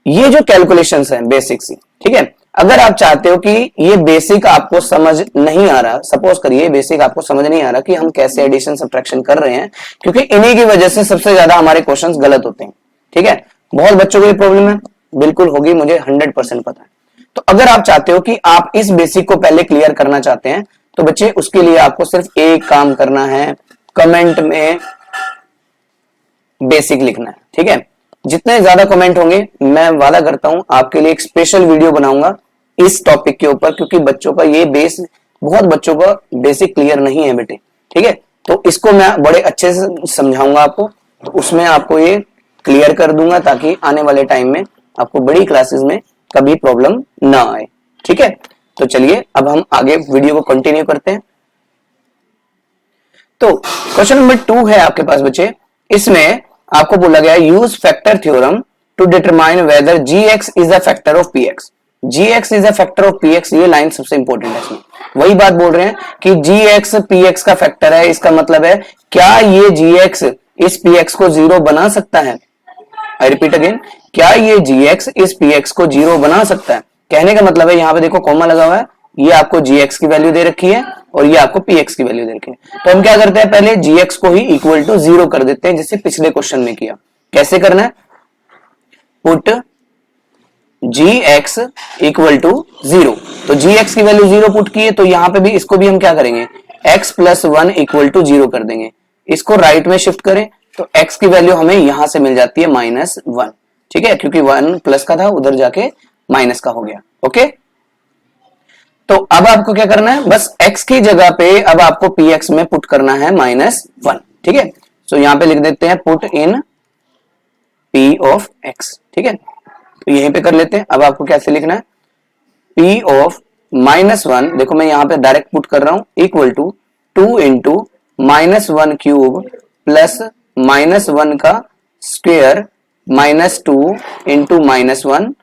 ये जो कैलकुलेशंस हैं बेसिक सी, ठीक है, अगर आप चाहते हो कि ये बेसिक आपको समझ नहीं आ रहा, सपोज करिए बेसिक आपको समझ नहीं आ रहा कि हम कैसे एडिशन सब्ट्रैक्शन कर रहे हैं, क्योंकि इन्हीं की वजह से सबसे ज्यादा हमारे क्वेश्चंस गलत होते हैं। ठीक है, बहुत बच्चों को ये प्रॉब्लम है, बिल्कुल होगी, मुझे 100% पता है। तो अगर आप चाहते हो कि आप इस बेसिक को पहले क्लियर करना चाहते हैं, तो बच्चे उसके लिए आपको सिर्फ एक काम करना है, कमेंट में बेसिक लिखना है। ठीक है, जितने ज्यादा कमेंट होंगे मैं वादा करता हूं आपके लिए एक स्पेशल वीडियो बनाऊंगा इस टॉपिक के ऊपर, क्योंकि बच्चों का ये बेस, बहुत बच्चों का बेसिक क्लियर नहीं है बेटे। ठीक है, तो इसको मैं बड़े अच्छे से समझाऊंगा आपको, उसमें आपको ये क्लियर कर दूंगा ताकि आने वाले टाइम में आपको बड़ी क्लासेस में कभी प्रॉब्लम ना आए। ठीक है, तो चलिए अब हम आगे वीडियो को कंटिन्यू करते हैं। तो क्वेश्चन नंबर 2 है आपके पास बच्चे, इसमें आपको बोला गया use factor theorem to determine whether gx is a factor of px। gx is a factor of px, ये लाइन सबसे इंपॉर्टेंट है इसमें। वही बात बोल रहे हैं कि gx px का फैक्टर है, इसका मतलब है क्या ये gx इस px को जीरो बना सकता है। आई रिपीट अगेन, क्या ये gx इस px को जीरो बना सकता है। कहने का मतलब है यहाँ पे देखो कॉमा लगा हुआ है, ये आपको gx की वैल्यू दे रखी है और ये आपको px की वैल्यू दे रखी है। तो हम क्या करते हैं, पहले gx को ही इक्वल टू जीरो कर देते हैं, जैसे पिछले क्वेश्चन में किया। कैसे करना है, put gx equal to zero. तो gx की वैल्यू जीरो पुट की है, तो यहां पे भी इसको भी हम क्या करेंगे, x plus one equal to zero कर देंगे। इसको राइट में शिफ्ट करें तो x की वैल्यू हमें यहां से मिल जाती है माइनस वन। ठीक है, क्योंकि वन प्लस का था उधर जाके माइनस का हो गया। ओके, तो अब आपको क्या करना है, बस x की जगह पे अब आपको px में पुट करना है माइनस वन। ठीक है, तो यहां पे लिख देते हैं put in p of x। ठीक है, तो यहीं पे कर लेते हैं। अब आपको कैसे लिखना है, p ऑफ माइनस वन, देखो मैं यहां पे डायरेक्ट पुट कर रहा हूं, equal to 2 into minus one cube plus minus one का square minus two into minus one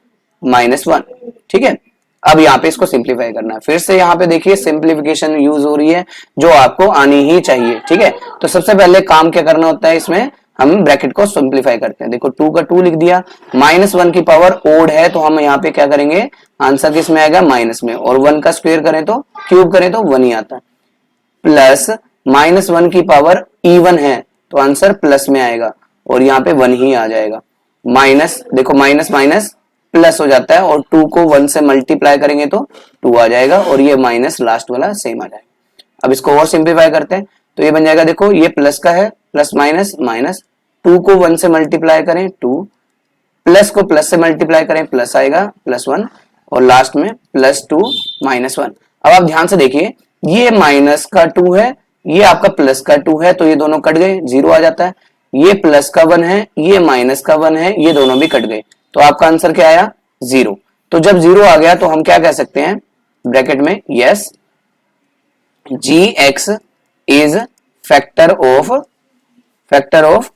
minus one. ठीक है, अब यहाँ पे इसको सिंप्लीफाई करना है। फिर से यहाँ पे देखिए सिंप्लीफिकेशन यूज हो रही है जो आपको आनी ही चाहिए। ठीक है, तो सबसे पहले काम क्या करना होता है, इसमें हम ब्रैकेट को सिंप्लीफाई करते हैं। देखो 2 का 2 लिख दिया, माइनस वन की पावर ओड है तो हम यहाँ पे क्या करेंगे, आंसर किस में आएगा, माइनस में, और वन का स्क्वायर करें तो क्यूब करें तो वन ही आता है। प्लस माइनस वन की पावर इवन है तो आंसर प्लस में आएगा और यहाँ पे वन ही आ जाएगा। माइनस देखो माइनस माइनस प्लस हो जाता है और 2 को 1 से मल्टीप्लाई करेंगे तो 2 आ जाएगा और ये माइनस लास्ट वाला सेम आ जाएगा। अब इसको और सिंप्लीफाई करते हैं तो ये बन जाएगा, देखो ये प्लस का है, प्लस माइनस माइनस, 2 को 1 से मल्टीप्लाई करें 2, प्लस को प्लस से मल्टीप्लाई करें प्लस आएगा प्लस 1 और लास्ट में प्लस 2 माइनस 1। अब आप ध्यान से देखिए, ये माइनस का 2 है, ये आपका प्लस का 2 है, तो ये दोनों कट गए, जीरो आ जाता है। ये प्लस का 1 है, ये माइनस का 1 है, ये दोनों भी कट गए, तो आपका आंसर क्या आया, जीरो। तो जब जीरो आ गया तो हम क्या कह सकते हैं, ब्रैकेट में yes gx is factor of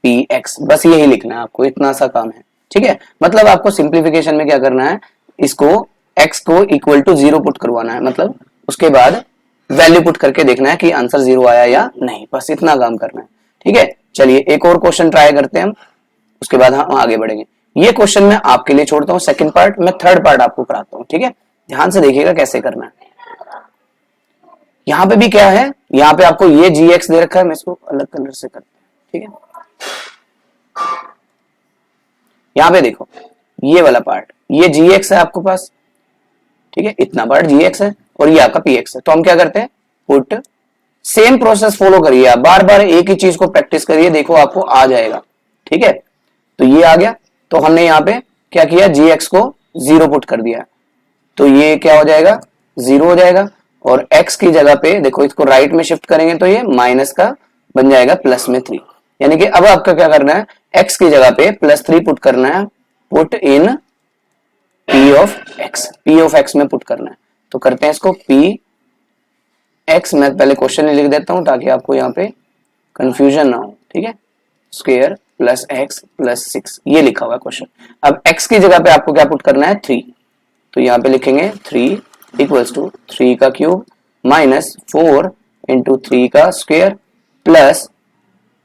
px। बस यही लिखना है आपको, इतना सा काम है। ठीक है, मतलब आपको सिंप्लीफिकेशन में क्या करना है, इसको x को इक्वल टू जीरो पुट करवाना है, मतलब उसके बाद वैल्यू पुट करके देखना है कि आंसर जीरो आया या नहीं, बस इतना काम करना है। ठीक है, चलिए एक और क्वेश्चन ट्राई करते हैं हम, उसके बाद हम आगे बढ़ेंगे। ये क्वेश्चन मैं आपके लिए छोड़ता हूं, सेकंड पार्ट, मैं थर्ड पार्ट आपको कराता हूं। ठीक है, ध्यान से देखिएगा कैसे करना है। यहां पे भी क्या है, यहां पे आपको ये gx दे रखा है, मैं इसको अलग कलर से करता हूं। ठीक है, यहां पे देखो ये वाला पार्ट, ये gx है आपके पास। ठीक है, इतना पार्ट gx है और ये आपका px है। तो हम क्या करते हैं, पुट, सेम प्रोसेस फॉलो करिए आप, बार बार एक ही चीज को प्रैक्टिस करिए, देखो आपको आ जाएगा। ठीक है, तो ये आ गया, तो हमने यहाँ पे क्या किया, gx को जीरो पुट कर दिया, तो ये क्या हो जाएगा, जीरो हो जाएगा। और x की जगह पे देखो, इसको राइट में शिफ्ट करेंगे तो ये माइनस का बन जाएगा प्लस में 3। यानी कि अब आपका क्या करना है, x की जगह पे प्लस 3 पुट करना है, put in p of x में पुट करना है। तो करते हैं इसको p x, मैं पहले क्वेश्चन लिख देता हूं ताकि आपको यहाँ पे कंफ्यूजन ना हो। ठीक है, स्क्वायर प्लस x प्लस 6, ये लिखा हुआ है क्वेश्चन। अब x की जगह पे आपको क्या पुट करना है, 3, तो यहाँ पे लिखेंगे 3 इक्वल्स टू 3 का क्यूब माइनस 4 इंटू 3 का स्क्वायर प्लस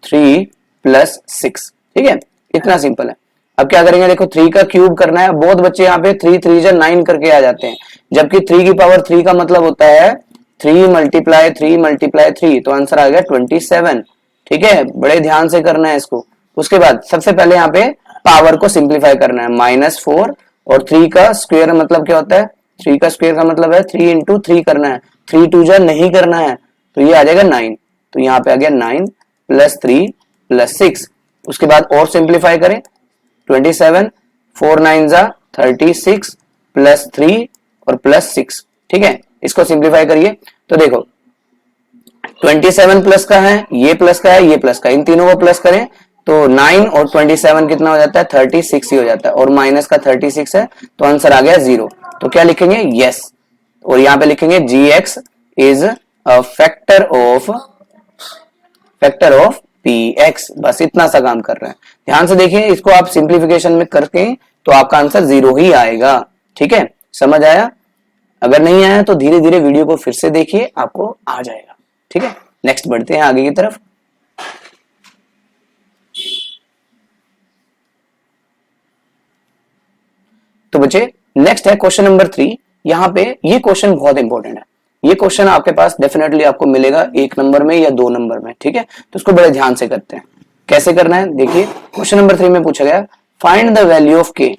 3 प्लस 6। ठीक है, इतना सिंपल है। अब क्या करेंगे, देखो 3 का क्यूब करना है, बहुत बच्चे यहाँ पे 3 3 जा 9 करके आ जाते हैं, जबकि 3 की पावर 3 का मतलब होता है 3 मल्टीप्लाई 3 मल्टीप्लाई 3, तो आंसर आ गया 27। ठीक है, बड़े ध्यान से करना है इसको। उसके बाद सबसे पहले यहाँ पे पावर को सिंप्लीफाई करना है, -4 और 3 का स्क्वायर मतलब क्या होता है, 3 का स्क्वायर का मतलब है 3 इंटू 3 करना है, 3 2 जा नहीं करना है, तो ये आ जाएगा 9। तो यहाँ पे आ गया 9 प्लस 3 प्लस 6। उसके बाद और सिंप्लीफाई करें, 27 4 9 जा 36 प्लस 3 और प्लस 6। ठीक है, इसको सिंप्लीफाई करिए तो देखो 27 प्लस का है, ये प्लस का है, ये प्लस का, इन तीनों को प्लस करें तो 9 और 27 कितना हो जाता है, 36 ही हो जाता है, और माइनस का 36 है, तो आंसर आ गया 0। तो क्या लिखेंगे, यस, और यहाँ पे लिखेंगे gx is a factor of px। बस इतना सा काम कर रहे हैं। ध्यान से देखिए, इसको आप सिंप्लीफिकेशन में करके तो आपका आंसर 0 ही आएगा। ठीक है, समझ आया? अगर नहीं आया तो धीरे धीरे वीडियो को फिर से देखिए, आपको आ जाएगा। ठीक है, नेक्स्ट बढ़ते हैं आगे की तरफ। तो बच्चे नेक्स्ट है क्वेश्चन नंबर 3। यहाँ पे ये क्वेश्चन बहुत इंपॉर्टेंट है। ये क्वेश्चन आपके पास डेफिनेटली आपको मिलेगा 1 नंबर में या 2 नंबर में। ठीक है, तो उसको बड़े ध्यान से करते हैं। कैसे करना है, देखिए क्वेश्चन नंबर 3 में पूछा गया find the value of k,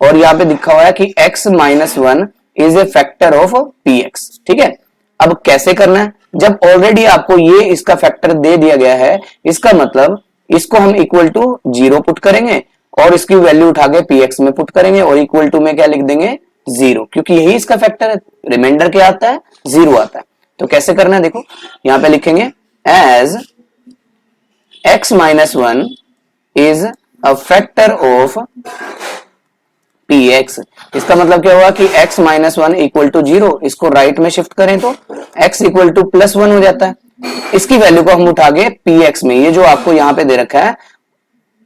और यहाँ पे लिखा हुआ है कि x minus 1 is a factor of px। ठीक है, अब कैसे करना है, जब ऑलरेडी आपको ये इसका फैक्टर दे दिया गया है, इसका मतलब इसको हम इक्वल टू 0 पुट करेंगे और इसकी वैल्यू उठा के px में पुट करेंगे, और इक्वल टू में क्या लिख देंगे, 0, क्योंकि यही इसका फैक्टर है। रिमाइंडर क्या आता है, 0 आता है। तो कैसे करना है, देखो यहां पे लिखेंगे as x minus 1 is a factor of px। इसका मतलब क्या हुआ कि x माइनस 1 इक्वल टू 0, इसको राइट में शिफ्ट करें तो x इक्वल टू प्लस 1 हो जाता है। इसकी वैल्यू को हम उठा के px में, ये जो आपको यहां पे दे रखा है,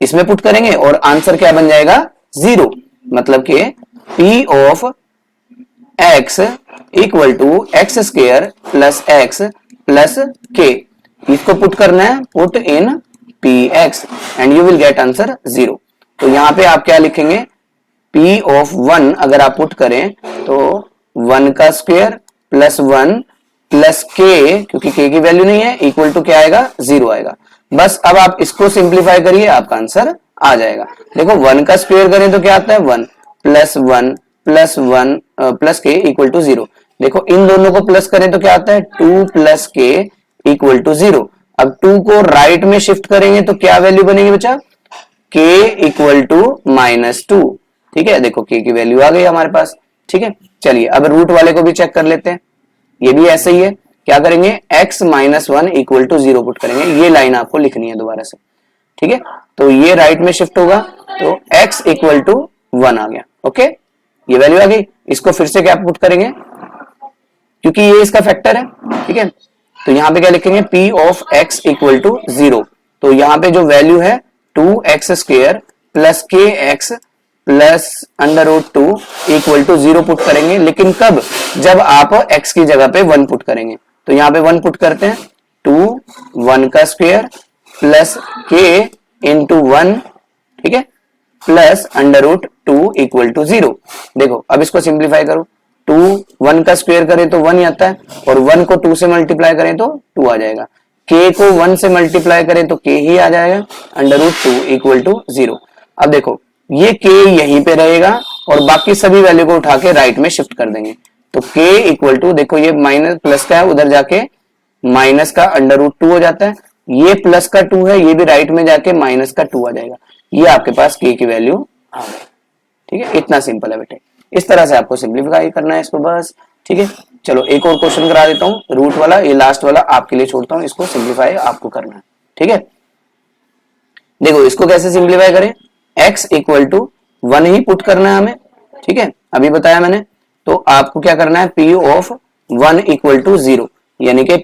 इसमें पुट करेंगे और आंसर क्या बन जाएगा, 0। मतलब कि p of x equal to x square plus x plus k। इसको पुट करना है, put in px and you will get answer 0। तो यहां पे आप क्या लिखेंगे, p ऑफ 1 अगर आप पुट करें तो 1 का स्क्वायर प्लस 1 प्लस k, क्योंकि k की वैल्यू नहीं है, इक्वल टू क्या आएगा, 0 आएगा। बस अब आप इसको सिंप्लीफाई करिए, आपका आंसर आ जाएगा। देखो 1 का स्क्वायर करें तो क्या आता है, 1 प्लस 1 प्लस 1 प्लस के इक्वल टू 0। देखो इन दोनों को प्लस करें तो क्या आता है, 2 प्लस के इक्वल टू 0। अब 2 को राइट में शिफ्ट करेंगे तो क्या वैल्यू बनेगी बच्चा, k इक्वल टू -2। ठीक है, देखो k की वैल्यू आ गई हमारे पास। ठीक है, चलिए अब रूट वाले को भी चेक कर लेते हैं। ये भी ऐसे ही है, क्या करेंगे, x minus 1 equal to 0 put करेंगे। ये लाइन आपको लिखनी है दोबारा से। ठीक है, तो ये राइट में शिफ्ट होगा तो x इक्वल टू 1 आ गया। ओके, ये वैल्यू आ गई। इसको फिर से क्या पुट करेंगे, क्योंकि ये इसका फैक्टर है। ठीक है, तो यहां पे क्या लिखेंगे, p of x equal to 0। तो यहां पे जो वैल्यू है 2x square plus kx plus under root 2 equal to 0 put करेंगे। लेकिन कब, जब आप x की जगह पे 1 पुट करेंगे। तो यहां पे 1 पुट करते हैं, 2 1 का स्क्वायर प्लस k इंटू 1, ठीक है, plus under root 2 equal to 0। देखो अब इसको सिंप्लीफाई करो, 2 1 का स्क्वायर करें तो 1 ही आता है, और 1 को 2 से मल्टीप्लाई करें तो 2 आ जाएगा। k को 1 से मल्टीप्लाई करें तो k ही आ जाएगा, अंडर रूट 2 इक्वल टू 0। अब देखो ये k यहीं पे रहेगा और बाकी सभी वैल्यू को उठा के राइट में शिफ्ट कर देंगे। तो k इक्वल टू, देखो ये माइनस प्लस का है, उधर जाके माइनस का अंडर रूट 2 हो जाता है। ये प्लस का 2 है, ये भी राइट में जाके माइनस का 2 आ जाएगा। ये आपके पास k की वैल्यू आ गई। ठीक है, इतना सिंपल है बेटे। इस तरह से आपको सिंप्लीफाई करना है इसको बस। ठीक है, चलो एक और क्वेश्चन करा देता हूँ, रूट वाला, ये लास्ट वाला आपके लिए छोड़ता हूँ, इसको सिंप्लीफाई आपको करना है। ठीक है, देखो इसको कैसे सिंप्लीफाई करें, x इक्वल टू 1 ही पुट करना है हमें। ठीक है, अभी बताया मैंने। तो आपको क्या करना है, p ऑफ 1 इक्वल टू 0, यानी कि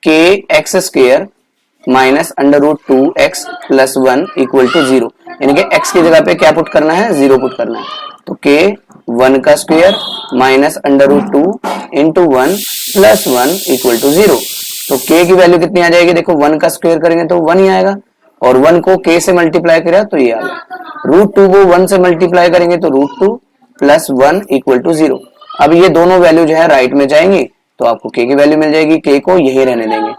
kx square minus under root 2x plus 1 equal to 0, यानी कि x की जगह पे क्या पुट करना है, 0 पुट करना है। तो k 1 का square minus under root 2 into 1 plus 1 equal to 0। तो k की वैल्यू कितनी आ जाएगी, देखो 1 का स्क्वायर करेंगे तो 1 ही आएगा, और 1 को k से मल्टीप्लाई करें तो ये आ गया। रूट 2 को 1 से मल्टीप्लाई करेंगे तो रूट 2 प्लस 1 इक्वल टू 0। अब ये दोनों वैल्यू जो है राइट में जाएंगी तो आपको k की वैल्यू मिल जाएगी, k को यही रहने देंगे।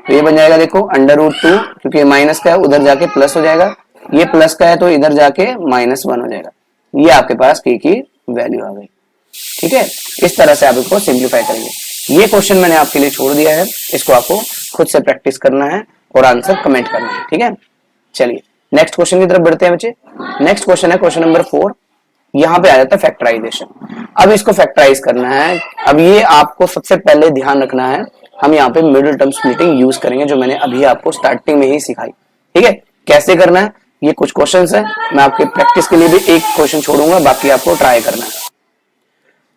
तो ये बन जाएगा, देखो अंडर रूट 2, क्योंकि माइनस का है उधर जाके प्लस हो जाएगा, ये प्लस का है तो इधर जाके -1 हो जाएगा। ये आपके पास k की वैल्यू आ गई। ठीक है, इस तरह से आप इसको सिंप्लीफाई करेंगे। ये क्वेश्चन मैंने आपके लिए छोड़ दिया है, इसको आपको खुद से प्रैक्टिस करना है और आंसर कमेंट करना है। ठीक है, चलिए नेक्स्ट क्वेश्चन की तरफ बढ़ते हैं बच्चे। नेक्स्ट क्वेश्चन है क्वेश्चन नंबर 4। यहाँ पे आ जाता है फैक्टराइजेशन। अब इसको फैक्टराइज करना है। अब ये आपको सबसे पहले ध्यान रखना है, हम यहाँ पे मिडिल टर्म स्प्लिटिंग यूज करेंगे, जो मैंने अभी आपको स्टार्टिंग में ही सिखाई। ठीक है, कैसे करना है ये कुछ क्वेश्चंस है, मैं आपके प्रैक्टिस के लिए भी एक क्वेश्चन छोड़ूंगा, बाकी आपको ट्राई करना है।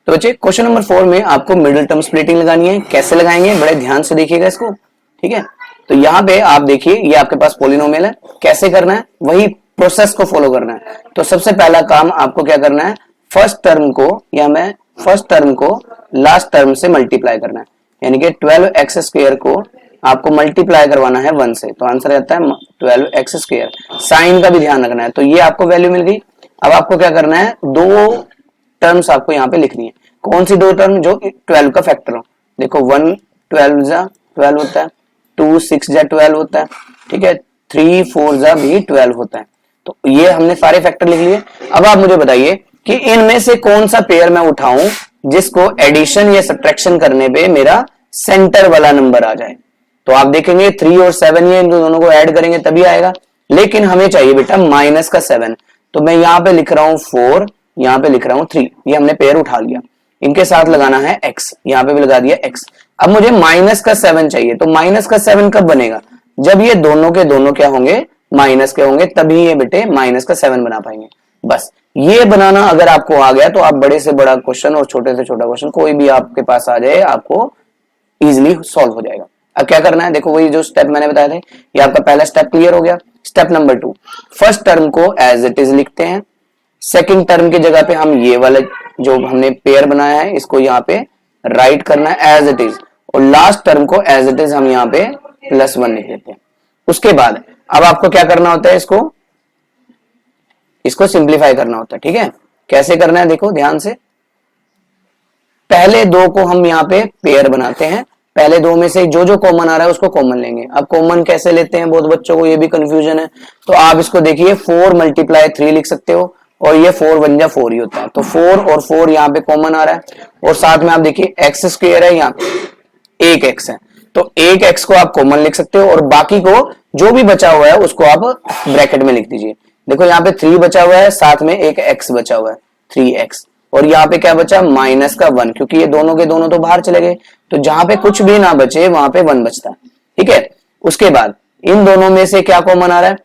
तो बच्चे क्वेश्चन नंबर 4 में आपको मिडिल टर्म स्प्लिटिंग लगानी है। कैसे लगाएंगे बड़े ध्यान से देखिएगा इसको, ठीक है। तो यहाँ पे आप देखिए ये आपके पास पॉलिनोमियल है, कैसे करना है वही प्रोसेस को फॉलो करना है। तो सबसे पहला काम आपको क्या करना है, फर्स्ट टर्म को या मैं फर्स्ट टर्म को लास्ट टर्म से मल्टीप्लाई करना है, यानी कि 12x स्क्वायर को आपको मल्टीप्लाई करवाना है 1 से, तो आंसर आता है 12x स्क्वायर। साइन का भी ध्यान रखना है। तो ये आपको वैल्यू मिल गई। अब आपको क्या करना है, दो टर्म्स आपको यहाँ पे लिखनी है। कौन सी दो टर्म, जो 12 का फैक्टर हो। देखो 1 12 जा 12 होता है, 2 6 जा 12 होता है, ठीक है, 3 4 जा भी 12 होता है। तो ये हमने सारे फैक्टर लिख लिए। अब आप मुझे बताइए कि इनमें से कौन सा पेयर मैं उठाऊं जिसको एडिशन या सब्ट्रैक्शन करने पे मेरा सेंटर वाला नंबर आ जाए। तो आप देखेंगे 3 और 7 ये इन दोनों को ऐड करेंगे तभी आएगा, लेकिन हमें चाहिए बेटा माइनस का 7। तो मैं यहाँ पे लिख रहा हूं 4, यहाँ पे लिख रहा हूं 3, ये हमने पेयर उठा लिया। इनके साथ लगाना है x, यहाँ पे भी लगा दिया x। अब मुझे माइनस का 7 चाहिए। तो माइनस का 7 कब बनेगा, जब ये दोनों के दोनों क्या होंगे, माइनस के होंगे, तभी ये बेटे माइनस का 7 बना पाएंगे। बस ये बनाना अगर आपको आ गया तो आप बड़े से बड़ा क्वेश्चन और छोटे से छोटा क्वेश्चन कोई भी आपके पास आ जाए आपको इजिली सॉल्व हो जाएगा। अब क्या करना है, देखो वही जो स्टेप मैंने बताया था, ये आपका पहला स्टेप क्लियर हो गया। स्टेप नंबर 2, फर्स्ट टर्म को एज इट इज लिखते हैं, सेकंड टर्म की जगह पे हम ये वाला जो हमने पेयर बनाया है इसको यहाँ पे राइट करना है एज इट इज, और लास्ट टर्म को एज इट इज हम यहाँ पे +1 लिख देते हैं। उसके बाद अब आपको क्या करना होता है, इसको सिंप्लीफाई करना होता है, ठीक है। कैसे करना है देखो ध्यान से, पहले दो को हम यहाँ पे पेयर बनाते हैं, पहले दो में से जो जो कॉमन आ रहा है उसको कॉमन लेंगे। अब कॉमन कैसे लेते हैं, बहुत बच्चों को ये भी कंफ्यूजन है। तो आप इसको देखिए 4 × 3 लिख सकते हो, और ये 4 1 जा 4 ही होता है। तो 4 और 4 यहाँ पे कॉमन आ रहा है, और साथ में आप देखिए x स्क्वायर है, यहाँ पे एक x है, तो एक x को आप कॉमन लिख सकते हो, और बाकी को जो भी बचा हुआ है उसको आप ब्रैकेट में लिख दीजिए। देखो यहाँ पे 3 बचा हुआ है, साथ में एक x बचा हुआ है 3x, और यहाँ पे क्या बचा माइनस का 1, क्योंकि ये दोनों के दोनों तो बाहर चले गए, तो जहां पे कुछ भी ना बचे वहां पे 1 बचता है, ठीक है। उसके बाद इन दोनों में से क्या कॉमन आ रहा है,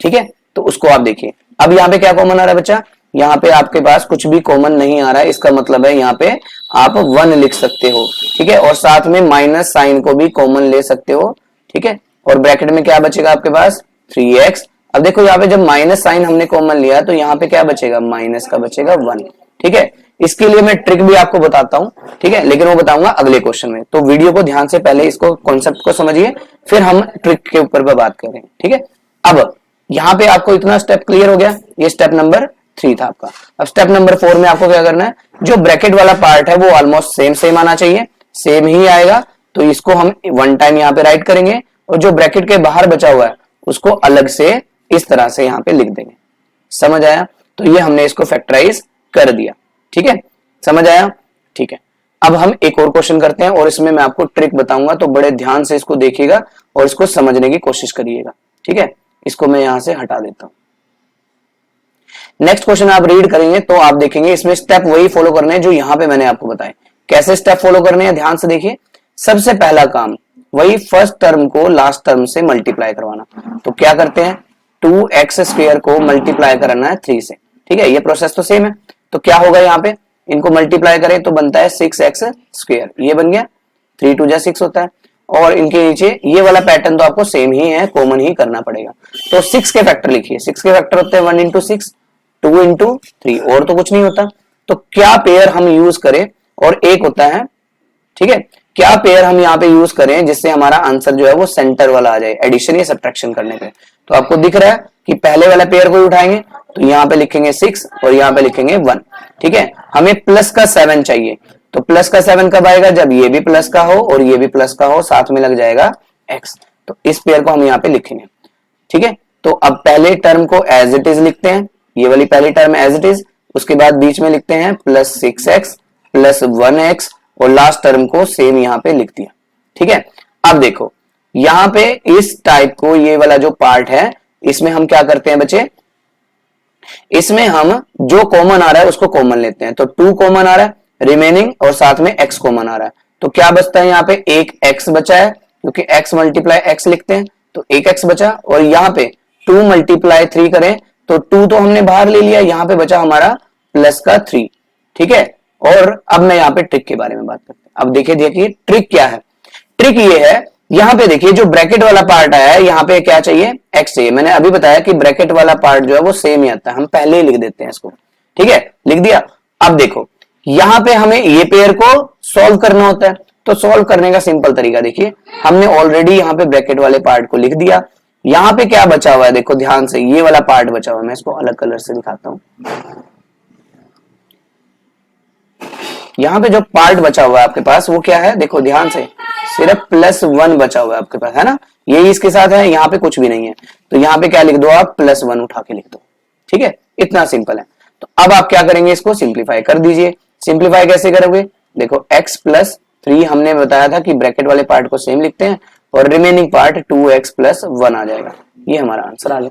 ठीक है, तो उसको आप देखिए। अब यहाँ पे क्या कॉमन आ रहा है बच्चा, यहाँ पे आपके पास कुछ भी कॉमन नहीं आ रहा है, इसका मतलब है यहाँ पे आप 1 लिख सकते हो, ठीक है, और साथ में माइनस साइन को भी कॉमन ले सकते हो, ठीक है। और ब्रैकेट में क्या बचेगा आपके पास 3x। अब देखो यहाँ पे जब माइनस साइन हमने कॉमन लिया तो यहाँ पे क्या बचेगा, माइनस का बचेगा 1, ठीक है। इसके लिए मैं ट्रिक भी आपको बताता हूं, ठीक है, लेकिन वो बताऊंगा अगले क्वेश्चन में। तो वीडियो को ध्यान से पहले इसको कॉन्सेप्ट को समझिए, फिर हम ट्रिक के ऊपर बात करेंगे, ठीक है। अब यहाँ पे आपको इतना स्टेप क्लियर हो गया, ये स्टेप नंबर 3 था आपका। अब स्टेप नंबर 4 में आपको क्या करना है, जो ब्रैकेट वाला पार्ट है वो ऑलमोस्ट सेम आना चाहिए, सेम ही आएगा, तो इसको हम 1 टाइम यहाँ पे राइट करेंगे, और जो ब्रैकेट के बाहर बचा हुआ है उसको अलग से इस तरह से यहाँ पे लिख देंगे। समझ आया, तो ये हमने इसको फैक्टराइज कर दिया, ठीक है, समझ आया, ठीक है। अब हम एक और क्वेश्चन करते हैं, और इसमें मैं आपको ट्रिक बताऊंगा, तो बड़े ध्यान से इसको देखिएगा और इसको समझने की कोशिश करिएगा, ठीक है। इसको मैं यहां से हटा देता हूं। नेक्स्ट क्वेश्चन आप रीड करेंगे तो आप देखेंगे इसमें स्टेप वही फॉलो करने हैं जो यहां पे मैंने आपको बताए। कैसे स्टेप फॉलो करने हैं ध्यान से देखिए। सबसे पहला काम वही फर्स्ट टर्म को लास्ट टर्म से मल्टीप्लाई करवाना। तो क्या करते हैं, 2x स्क्वायर को मल्टीप्लाई करना है 3 से, ठीक है, ये प्रोसेस तो सेम है। तो क्या होगा, यहाँ पे इनको मल्टीप्लाई करें तो बनता है 6x स्क्वायर, ये बन गया, 3 2 जा 6 होता है, और इनके नीचे ये वाला पैटर्न तो आपको सेम ही है, कॉमन ही करना पड़ेगा। तो 6 के फैक्टर लिखिए, 6 के फैक्टर होते हैं 1 × 6, 2 × 3, और तो कुछ नहीं होता। तो क्या पेयर हम यूज करें, और एक होता है, ठीक है, क्या पेयर हम यहाँ पे यूज करें जिससे हमारा आंसर जो है वो सेंटर वाला आ जाए एडिशन या सब्ट्रैक्शन करने पे। तो आपको दिख रहा है कि पहले वाला पेयर को उठाएंगे, तो यहाँ पे लिखेंगे 6 और यहाँ पे लिखेंगे 1, ठीक है। हमें प्लस का 7 चाहिए, तो प्लस का 7 कब आएगा, जब ये भी प्लस का हो और ये भी प्लस का हो, साथ में लग जाएगा x। तो इस पेयर को हम यहाँ पे लिखेंगे, ठीक है। तो अब पहले टर्म को एज इट इज लिखते हैं, ये वाली पहली टर्म एज इट इज, उसके बाद बीच में लिखते हैं +6x +1x, और लास्ट टर्म को सेम यहाँ पे लिख दिया, ठीक है। अब देखो यहाँ पे इस टाइप को, ये वाला जो पार्ट है इसमें हम क्या करते हैं बच्चे, इसमें हम जो कॉमन आ रहा है उसको कॉमन लेते हैं। तो 2 कॉमन आ रहा है रिमेनिंग, और साथ में x कॉमन आ रहा है, तो क्या बचता है यहाँ पे, एक x बचा है, क्योंकि x × x लिखते हैं, तो एक x बचा, और यहाँ पे 2 मल्टीप्लाई 3 करें तो 2 तो हमने बाहर ले लिया, यहां पे बचा हमारा प्लस का 3, ठीक है। और अब मैं यहाँ पे ट्रिक के बारे में बात करते हैं। अब देखिए ट्रिक क्या है। ट्रिक ये है, यहां पे देखिए जो ब्रैकेट वाला पार्ट आया है, यहाँ पे क्या चाहिए, x चाहिए। मैंने अभी बताया कि ब्रैकेट वाला पार्ट जो है वो सेम ही आता है, हम पहले ही लिख देते हैं इसको, ठीक है, लिख दिया। अब देखो यहां पे हमें ये पेयर को सॉल्व करना होता है, तो सॉल्व करने का सिंपल तरीका देखिए, हमने ऑलरेडी यहाँ पे ब्रैकेट वाले पार्ट को लिख दिया। यहाँ पे क्या बचा हुआ है, देखो ध्यान से, ये वाला पार्ट बचा हुआ है, मैं इसको अलग कलर से दिखाता हूं। यहाँ पे जो पार्ट बचा हुआ है आपके पास वो क्या है, देखो ध्यान से, सिर्फ +1 बचा हुआ है आपके पास, है ना, यही इसके साथ है, यहाँ पे कुछ भी नहीं है, तो यहाँ पे क्या लिख दो आप, +1 उठा के लिख दो, ठीक है, इतना सिंपल है। तो अब आप क्या करेंगे, इसको सिंप्लीफाई कर दीजिए। सिंप्लीफाई कैसे करोगे, देखो x + 3 हमने बताया था कि ब्रैकेट वाले पार्ट को सेम लिखते हैं और रिमेनिंग पार्ट 2x + 1 आ जाएगा, ये हमारा आंसर आ गया,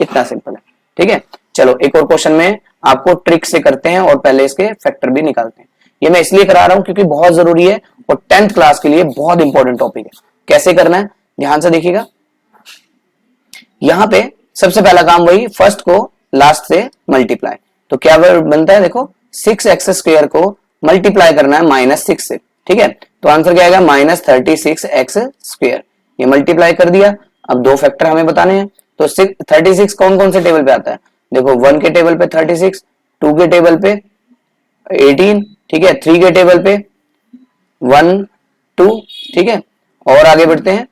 इतना सिंपल है, ठीक है। चलो एक और क्वेश्चन में आपको ट्रिक से करते हैं और पहले इसके फैक्टर भी निकालते हैं। ये मैं इसलिए करा रहा हूं क्योंकि बहुत जरूरी है और 10th क्लास के लिए बहुत इंपॉर्टेंट टॉपिक है। कैसे करना है ध्यान से देखिएगा, यहां पे सबसे पहला काम वही, फर्स्ट को लास्ट से मल्टीप्लाई, तो क्या बनता है, देखो 6x² को मल्टीप्लाई करना है -6 से, ठीक है, तो आंसर क्या आएगा, -36x²। ये मल्टीप्लाई कर दिया। अब दो फैक्टर हमें बताने हैं, तो 36 कौन कौन से टेबल पे आता है, देखो 1 के टेबल पे 36, 2 के टेबल पे 18, ठीक है, 3 के टेबल पे 1 2, ठीक है, और आगे बढ़ते हैं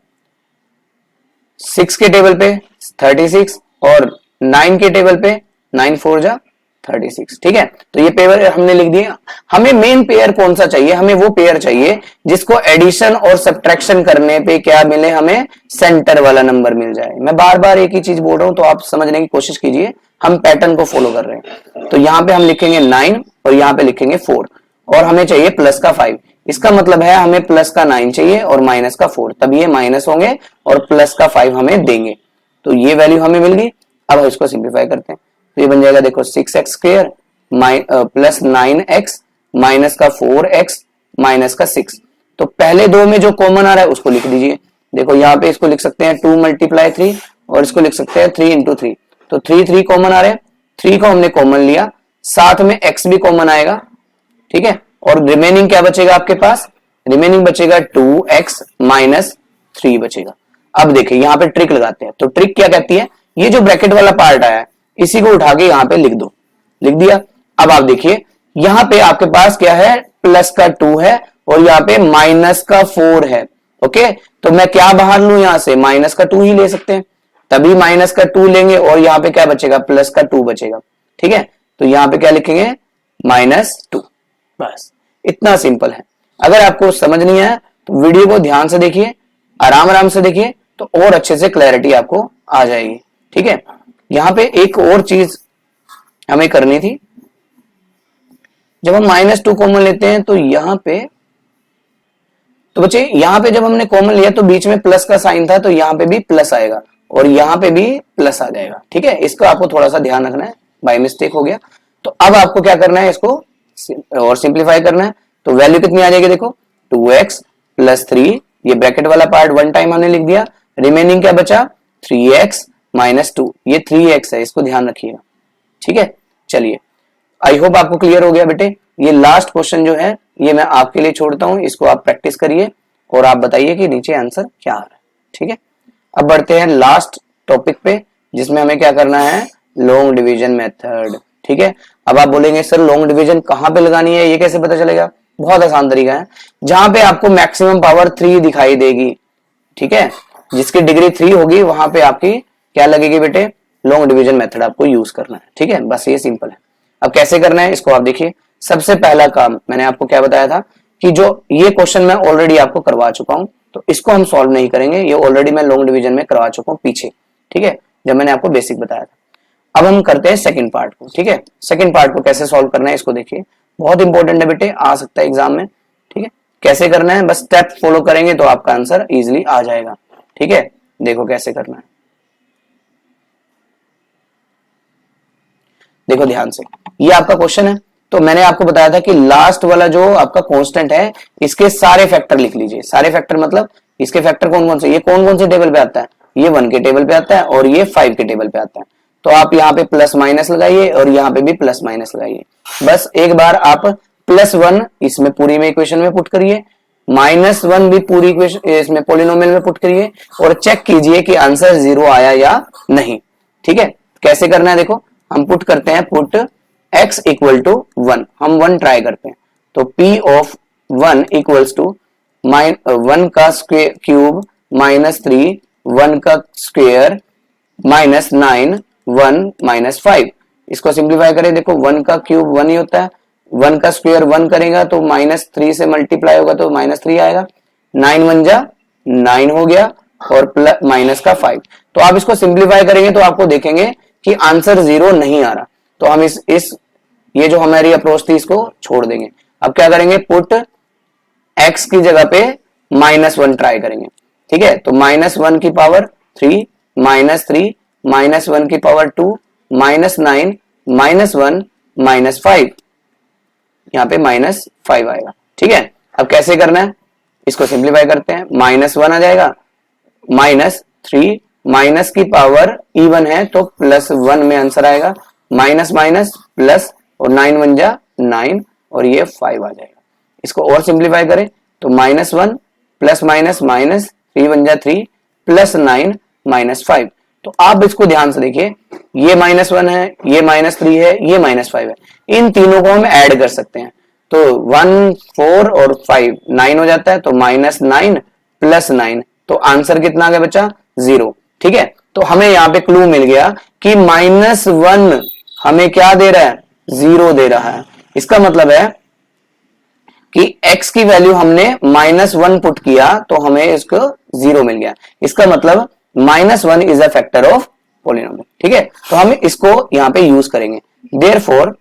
6 के टेबल पे 36 और 9 के टेबल पे 9 4 जा 36, ठीक है। तो ये पेयर हमने लिख दिया। हमें मेन पेयर कौन सा चाहिए, हमें वो पेयर चाहिए जिसको एडिशन और सब्ट्रैक्शन करने पे क्या मिले, हमें सेंटर वाला नंबर मिल जाए। मैं बार बार एक ही चीज बोल रहा हूं, तो आप समझने की कोशिश कीजिए, हम पैटर्न को फॉलो कर रहे हैं। तो यहाँ पे हम लिखेंगे 9 और यहाँ पे लिखेंगे 4 और हमें चाहिए प्लस का 5, इसका मतलब है हमें प्लस का 9 चाहिए और माइनस का 4, तब ये माइनस होंगे और प्लस का 5 हमें देंगे। तो ये वैल्यू हमें मिल गई। अब इसको सिंप्लीफाई करते हैं, तो ये बन जाएगा, देखो 6x² प्लस 9x माइनस का 4x माइनस का 6। तो पहले दो में जो कॉमन आ रहा है उसको लिख दीजिए। देखो यहाँ पे इसको लिख सकते हैं 2 × 3 और इसको लिख सकते हैं 3 × 3। तो 3 कॉमन आ रहे हैं, 3 को हमने कॉमन लिया, साथ में x भी कॉमन आएगा, ठीक है, और रिमेनिंग क्या बचेगा आपके पास, रिमेनिंग बचेगा 2x माइनस 3 बचेगा। अब देखिए यहाँ पे ट्रिक लगाते हैं, तो ट्रिक क्या कहती है, ये जो ब्रैकेट वाला पार्ट आया है इसी को उठा के यहाँ पे लिख दो, लिख दिया। अब आप देखिए यहाँ पे आपके पास क्या है, प्लस का 2 है और यहाँ पे माइनस का 4 है, ओके, तो मैं क्या बाहर लूं, यहां से माइनस का 2 ही ले सकते हैं, तभी माइनस का 2 लेंगे और यहाँ पे क्या बचेगा, प्लस का 2 बचेगा, ठीक है। तो यहाँ पे क्या लिखेंगे, -2, बस इतना सिंपल है। अगर आपको समझ नहीं आया तो वीडियो को ध्यान से देखिए, आराम आराम से देखिए, तो और अच्छे से क्लैरिटी आपको आ जाएगी, ठीक है। यहाँ पे एक और चीज हमें करनी थी, जब हम -2 कॉमन लेते हैं तो यहाँ पे, तो बच्चे यहाँ पे जब हमने कॉमन लिया तो बीच में प्लस का साइन था, तो यहाँ पे भी प्लस आएगा और यहाँ पे भी प्लस आ जाएगा, ठीक है, इसको आपको थोड़ा सा ध्यान रखना है, बाय मिस्टेक हो गया। तो अब आपको क्या करना है, इसको और सिंप्लीफाई करना है, तो वैल्यू कितनी आ जाएगी, देखो 2x + 3, ये ब्रैकेट वाला पार्ट वन टाइम हमने लिख दिया, रिमेनिंग क्या बचा 3x - 2, ये 3x है, इसको ध्यान रखिएगा, ठीक है। चलिए आई होप आपको क्लियर हो गया बेटे। ये लास्ट क्वेश्चन जो है ये मैं आपके लिए छोड़ता हूं, इसको आप प्रैक्टिस करिए और आप बताइए कि नीचे आंसर क्या आ रहा है, ठीक है। अब बढ़ते हैं लास्ट टॉपिक पे, जिसमें हमें क्या करना है, लॉन्ग डिवीजन मेथड, ठीक है। अब आप बोलेंगे सर लॉन्ग डिवीजन कहां पे लगानी है, ये कैसे पता चलेगा, बहुत आसान तरीका है, जहां पे आपको मैक्सिमम पावर 3 दिखाई देगी, ठीक है, जिसकी डिग्री 3 होगी वहां पे आपकी क्या लगेगी बेटे, लॉन्ग डिवीजन मेथड आपको यूज करना है, ठीक है, बस ये सिंपल है। अब कैसे करना है इसको आप देखिए। सबसे पहला काम मैंने आपको क्या बताया था कि जो ये क्वेश्चन मैं ऑलरेडी आपको करवा चुका हूं, तो इसको हम सॉल्व नहीं करेंगे, ये ऑलरेडी मैं लॉन्ग डिवीजन में करवा चुका हूं पीछे, ठीक है, जब मैंने आपको बेसिक बताया था। अब हम करते हैं सेकंड पार्ट को, ठीक है। सेकंड पार्ट को कैसे सॉल्व करना है इसको देखिए, बहुत इंपॉर्टेंट है बेटे, आ सकता है एग्जाम में, ठीक है। कैसे करना है, बस स्टेप फॉलो करेंगे तो आपका आंसर इजिली आ जाएगा, ठीक है। देखो कैसे करना है, देखो ध्यान से, ये आपका क्वेश्चन है, तो मैंने आपको बताया था कि लास्ट वाला जो आपका कांस्टेंट है इसके सारे फैक्टर लिख लीजिए। सारे फैक्टर मतलब इसके फैक्टर कौन कौन से, ये कौन कौन से टेबल पे आता है, ये 1 के टेबल पे आता है और ये 5 के टेबल पे आता है। तो आप यहाँ पे प्लस माइनस लगाइए और यहाँ पे भी प्लस माइनस लगाइए। बस एक बार आप +1 इसमें पूरी में इक्वेशन में पुट करिए, -1 भी पूरी इक्वेशन इसमें पॉलिनोमियल में पुट करिए और चेक कीजिए कि आंसर 0 आया या नहीं। ठीक है, कैसे करना है देखो, हम पुट करते हैं पुट x इक्वल टू 1, हम 1 ट्राई करते हैं। तो p ऑफ 1 इक्वल्स टू 1 का क्यूब -3 1 का स्क्वायर -9 1 -5। इसको सिंप्लीफाई करें, देखो 1 का क्यूब 1 ही होता है, 1 का स्क्वायर 1 करेगा तो -3 से मल्टीप्लाई होगा तो -3 आएगा, 9 1 जा 9 हो गया और प्लस माइनस का 5। तो आप इसको सिंप्लीफाई करेंगे तो आपको देखेंगे कि आंसर 0 नहीं आ रहा। तो हम इस ये जो हमारी अप्रोच थी इसको छोड़ देंगे। अब क्या करेंगे, पुट x की जगह पे -1 ट्राई करेंगे। ठीक है, तो -1 की पावर 3 -3 -1 की पावर 2 -9 -1 -5, यहाँ पे -5 आएगा। ठीक है, अब कैसे करना है, इसको सिंप्लीफाई करते हैं, -1 आ जाएगा, -3 माइनस की पावर इवन है तो +1 में आंसर आएगा, माइनस माइनस प्लस और 9 1 जा 9 और ये 5 आ जाएगा। इसको और सिंप्लीफाई करें तो -1 प्लस माइनस माइनस 3 1 जा 3 +9 -5। तो आप इसको ध्यान से देखिए, ये -1 है, ये -3 है, ये -5 है, इन तीनों को हम ऐड कर सकते हैं। तो 1 4 और 5 9 हो जाता है, तो -9 +9, तो आंसर कितना आ गया बच्चा 0। ठीक है, तो हमें यहाँ पे क्लू मिल गया कि -1 हमें क्या दे रहा है, 0 दे रहा है। इसका मतलब है कि x की वैल्यू हमने -1 पुट किया तो हमें इसको 0 मिल गया। इसका मतलब -1 is a factor of polynomial. ठीक है, तो हम इसको यहाँ पे यूज करेंगे। देयरफॉर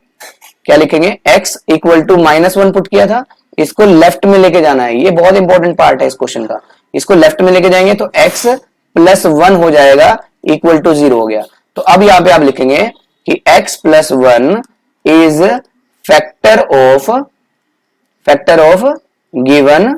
क्या लिखेंगे, x इक्वल टू -1 पुट किया था, इसको लेफ्ट में लेके जाना है। ये बहुत इंपॉर्टेंट पार्ट है इस क्वेश्चन का। इसको लेफ्ट में लेके जाएंगे तो x +1 हो जाएगा इक्वल टू 0 हो गया। तो अब यहाँ पे आप लिखेंगे कि x +1 is factor of given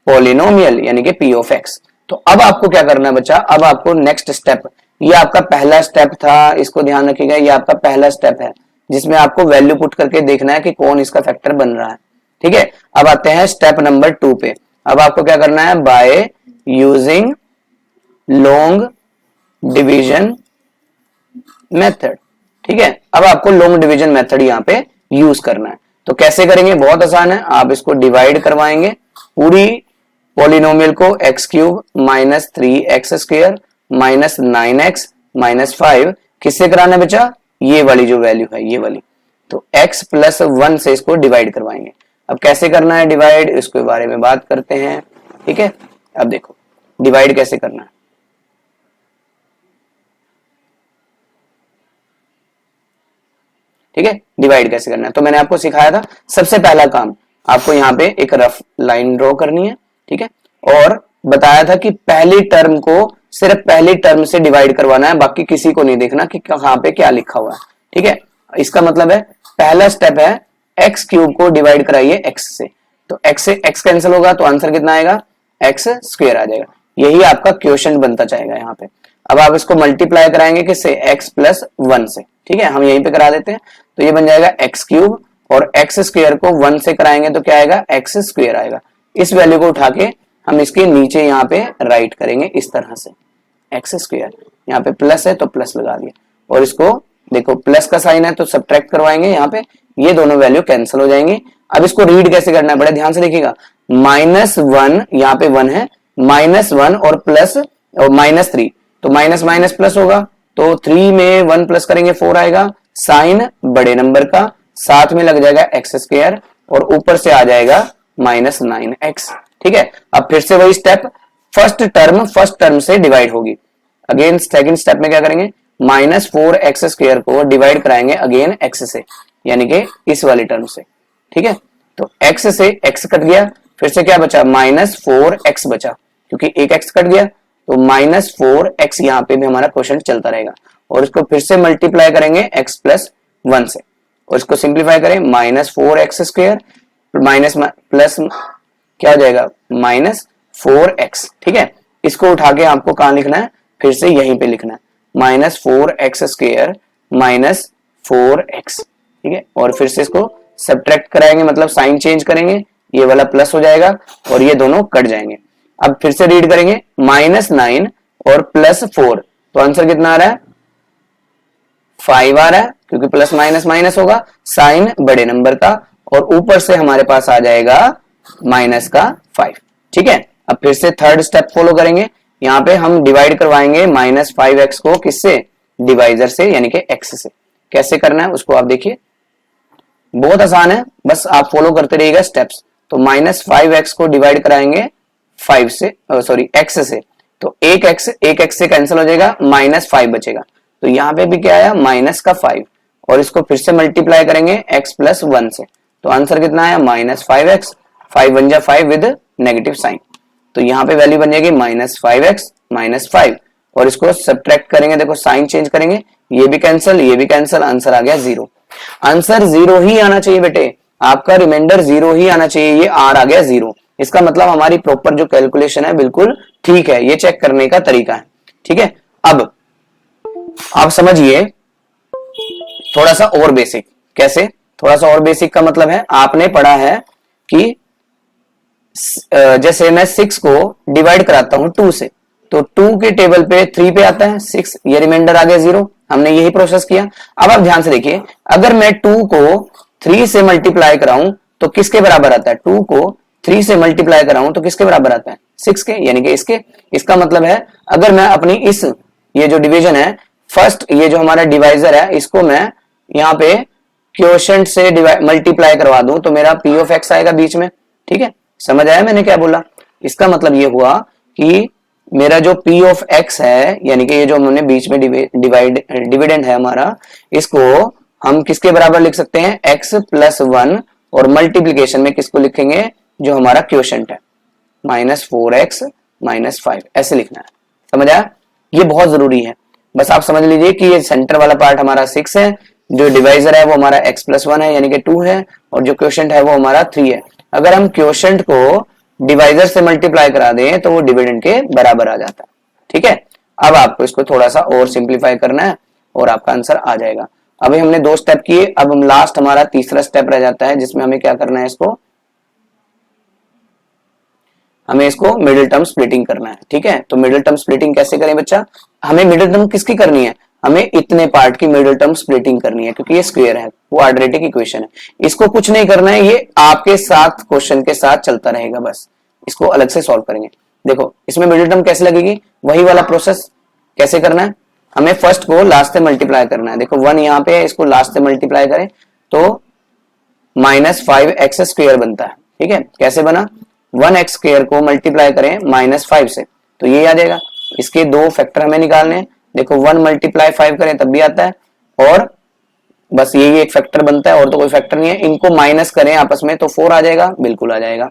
polynomial यानी कि p ऑफ x। तो अब आपको क्या करना है बच्चा, अब आपको नेक्स्ट स्टेप, ये आपका पहला स्टेप था, इसको ध्यान रखिएगा, ये आपका पहला स्टेप है जिसमें आपको वैल्यू पुट करके देखना है कि कौन इसका फैक्टर बन रहा है। ठीक है, अब आते हैं स्टेप नंबर 2 पे। अब आपको क्या करना है, by using long division method. ठीक है, अब आपको लॉन्ग डिवीजन मेथड यहाँ पे यूज करना है। तो कैसे करेंगे, बहुत आसान है, आप इसको डिवाइड करवाएंगे पूरी पॉलिनोमियल को, x³ -3x² -9x -5 किससे कराना है बच्चा, ये वाली जो वैल्यू है ये वाली, तो x +1 से इसको डिवाइड करवाएंगे। अब कैसे करना है डिवाइड, इसके बारे में बात करते हैं। ठीक है, अब देखो डिवाइड कैसे करना है। ठीक है, डिवाइड कैसे करना है तो मैंने आपको सिखाया था। सबसे पहला काम आपको यहाँ पे एक रफ लाइन ड्रॉ करनी है। ठीक है, और बताया था कि पहली टर्म को सिर्फ पहली टर्म से डिवाइड करवाना है, बाकी किसी को नहीं देखना कि कहाँ पे क्या लिखा हुआ है। ठीक है, इसका मतलब है पहला स्टेप है x³ को डिवाइड कराइए x से, तो x से x कैंसिल होगा तो आंसर कितना आएगा, x² आ जाएगा। यही आपका क्वेश्चन बनता जाएगा यहाँ पे। अब आप इसको मल्टीप्लाई कराएंगे किससे, x +1 से। ठीक है, हम यहीं पे करा देते हैं, तो ये बन जाएगा x³ और x² को 1 से कराएंगे तो क्या आएगा, x² आएगा। इस वैल्यू को उठा के हम इसके नीचे यहाँ पे राइट करेंगे इस तरह से, x², यहाँ पे प्लस है तो प्लस लगा दिया, और इसको देखो प्लस का साइन है तो सब्ट्रैक्ट करवाएंगे, यहाँ पे ये दोनों वैल्यू कैंसिल हो जाएंगे। अब इसको रीड कैसे करना है, बड़े ध्यान से देखिएगा, -1 यहाँ पे 1 है, -1 और प्लस और -3, तो माइनस माइनस प्लस होगा, तो 3 में 1 प्लस करेंगे 4 आएगा, साइन बड़े नंबर का, साथ में लग जाएगा x² और ऊपर से आ जाएगा -9x। ठीक है, अब फिर से वही स्टेप, फर्स्ट टर्म से डिवाइड होगी। अगेन सेकंड स्टेप में क्या करेंगे, -4x² को डिवाइड कराएंगे अगेन x से, यानी कि इस वाली टर्म से। ठीक है, तो x से x कट गया, फिर से क्या बचा, -4x बचा, क्योंकि एक x कट गया, तो -4x यहाँ पे भी हमारा क्वेश्चन चलता रहेगा। और इसको फिर से मल्टीप्लाई करेंगे x +1 से, और इसको सिंप्लीफाई करें, -4x² माइनस प्लस क्या हो जाएगा, -4x। ठीक है, इसको उठा के आपको कहां लिखना है, फिर से यहीं पे लिखना है -4x² -4x, ठीक है। और फिर से इसको सब्ट्रैक्ट कराएंगे, मतलब साइन चेंज करेंगे, ये वाला प्लस हो जाएगा और ये दोनों कट जाएंगे। अब फिर से रीड करेंगे -9 और +4, तो आंसर कितना आ रहा है 5 आ रहा है, क्योंकि प्लस माइनस माइनस होगा, साइन बड़े नंबर का, और ऊपर से हमारे पास आ जाएगा -5, ठीक है। अब फिर से थर्ड स्टेप फॉलो करेंगे, यहाँ पे हम डिवाइड करवाएंगे -5x को किससे, डिवाइजर से, यानी कि x से। कैसे करना है उसको आप देखिए, बहुत आसान है, बस आप फॉलो करते रहिएगा स्टेप्स। तो -5x को डिवाइड कराएंगे 5 से, सॉरी x से, तो एक x से कैंसिल हो जाएगा, -5 बचेगा। तो यहाँ पे भी क्या आया -5, और इसको फिर से मल्टीप्लाई करेंगे x+1 से, तो आंसर कितना आया -5x, 5 बन जा 5 विद नेगेटिव साइन, तो यहाँ पे वैल्यू बन जाएगी -5x -5, और इसको सब्ट्रैक्ट करेंगे, देखो साइन चेंज करेंगे, ये भी कैंसिल, ये भी कैंसिल, आंसर आ गया 0। आंसर 0 ही आना चाहिए बेटे, आपका रिमाइंडर 0 ही आना चाहिए, ये r आ गया 0, इसका मतलब हमारी प्रॉपर जो कैलकुलेशन है बिल्कुल ठीक है, ये चेक करने का तरीका है, ठीक है। अब आप समझिए थोड़ा सा और बेसिक, कैसे, थोड़ा सा और बेसिक का मतलब है, आपने पढ़ा है कि जैसे मैं 6 को डिवाइड कराता हूं 2 से, तो 2 के टेबल पे 3 पे आता है 6, ये रिमाइंडर आ गया 0, हमने यही प्रोसेस किया। अब आप ध्यान से देखिए, अगर मैं 2 को 3 से मल्टीप्लाई कराऊं तो किसके बराबर आता है, 2 को 3 से मल्टीप्लाई कराऊं तो किसके बराबर आता है, 6 के, यानी कि इसके। इसका मतलब है अगर मैं अपनी इस, ये जो डिवीजन है, फर्स्ट ये जो हमारा डिवाइजर है, इसको मैं यहाँ पे क्वोशंट से मल्टीप्लाई करवा दूं तो मेरा p ऑफ x आएगा बीच में, ठीक है। समझ आया मैंने क्या बोला, इसका मतलब ये हुआ कि मेरा जो p ऑफ x है, यानी कि ये जो हमने बीच में डिविडेंड है हमारा, इसको हम किसके बराबर लिख सकते हैं, x+1, और मल्टीप्लीकेशन में किसको लिखेंगे, जो हमारा क्वोशंट है, -4x -5, ऐसे लिखना है। समझ आया, ये बहुत जरूरी है। बस आप समझ लीजिए कि ये सेंटर वाला पार्ट हमारा 6 है, जो डिवाइजर है वो हमारा x+1 है, यानी कि 2 है, और जो क्वोशंट है वो हमारा 3 है। अगर हम क्वोशंट को डिवाइजर से मल्टीप्लाई करा दें तो वो डिविडेंड के बराबर आ जाता है, ठीक है। अब आपको इसको थोड़ा सा और सिंप्लीफाई करना है और आपका आंसर आ जाएगा। अभी हमने 2 स्टेप किए, अब हम लास्ट हमारा तीसरा स्टेप रह जाता है, जिसमें हमें क्या करना है, हमें इसको मिडिल टर्म स्प्लिटिंग करना है, ठीक है। तो मिडिल टर्म स्प्लिटिंग कैसे करें बच्चा, हमें मिडिल टर्म किसकी करनी है, हमें इतने पार्ट की मिडिल टर्म स्प्लिटिंग करनी है, क्योंकि ये स्क्वायर है, क्वाड्रेटिक इक्वेशन है, इसको कुछ नहीं करना है, ये आपके साथ क्वेश्चन के साथ चलता रहेगा, बस इसको अलग से सॉल्व करेंगे। देखो इसमें मिडिल टर्म कैसे लगेगी, वही वाला प्रोसेस कैसे करना है, हमें फर्स्ट को लास्ट से मल्टीप्लाई करना है। देखो 1 यहाँ पे है, इसको लास्ट से मल्टीप्लाई करें तो -5x² बनता है, ठीक है। कैसे बना, 1x² को मल्टीप्लाई करें -5 से तो ये आ जाएगा, इसके 2 फैक्टर हमें निकालने हैं। देखो 1 × 5 करें तब भी आता है, और बस यही एक फैक्टर बनता है, और तो कोई फैक्टर नहीं है। इनको माइनस करें आपस में तो 4 आ जाएगा, बिल्कुल आ जाएगा,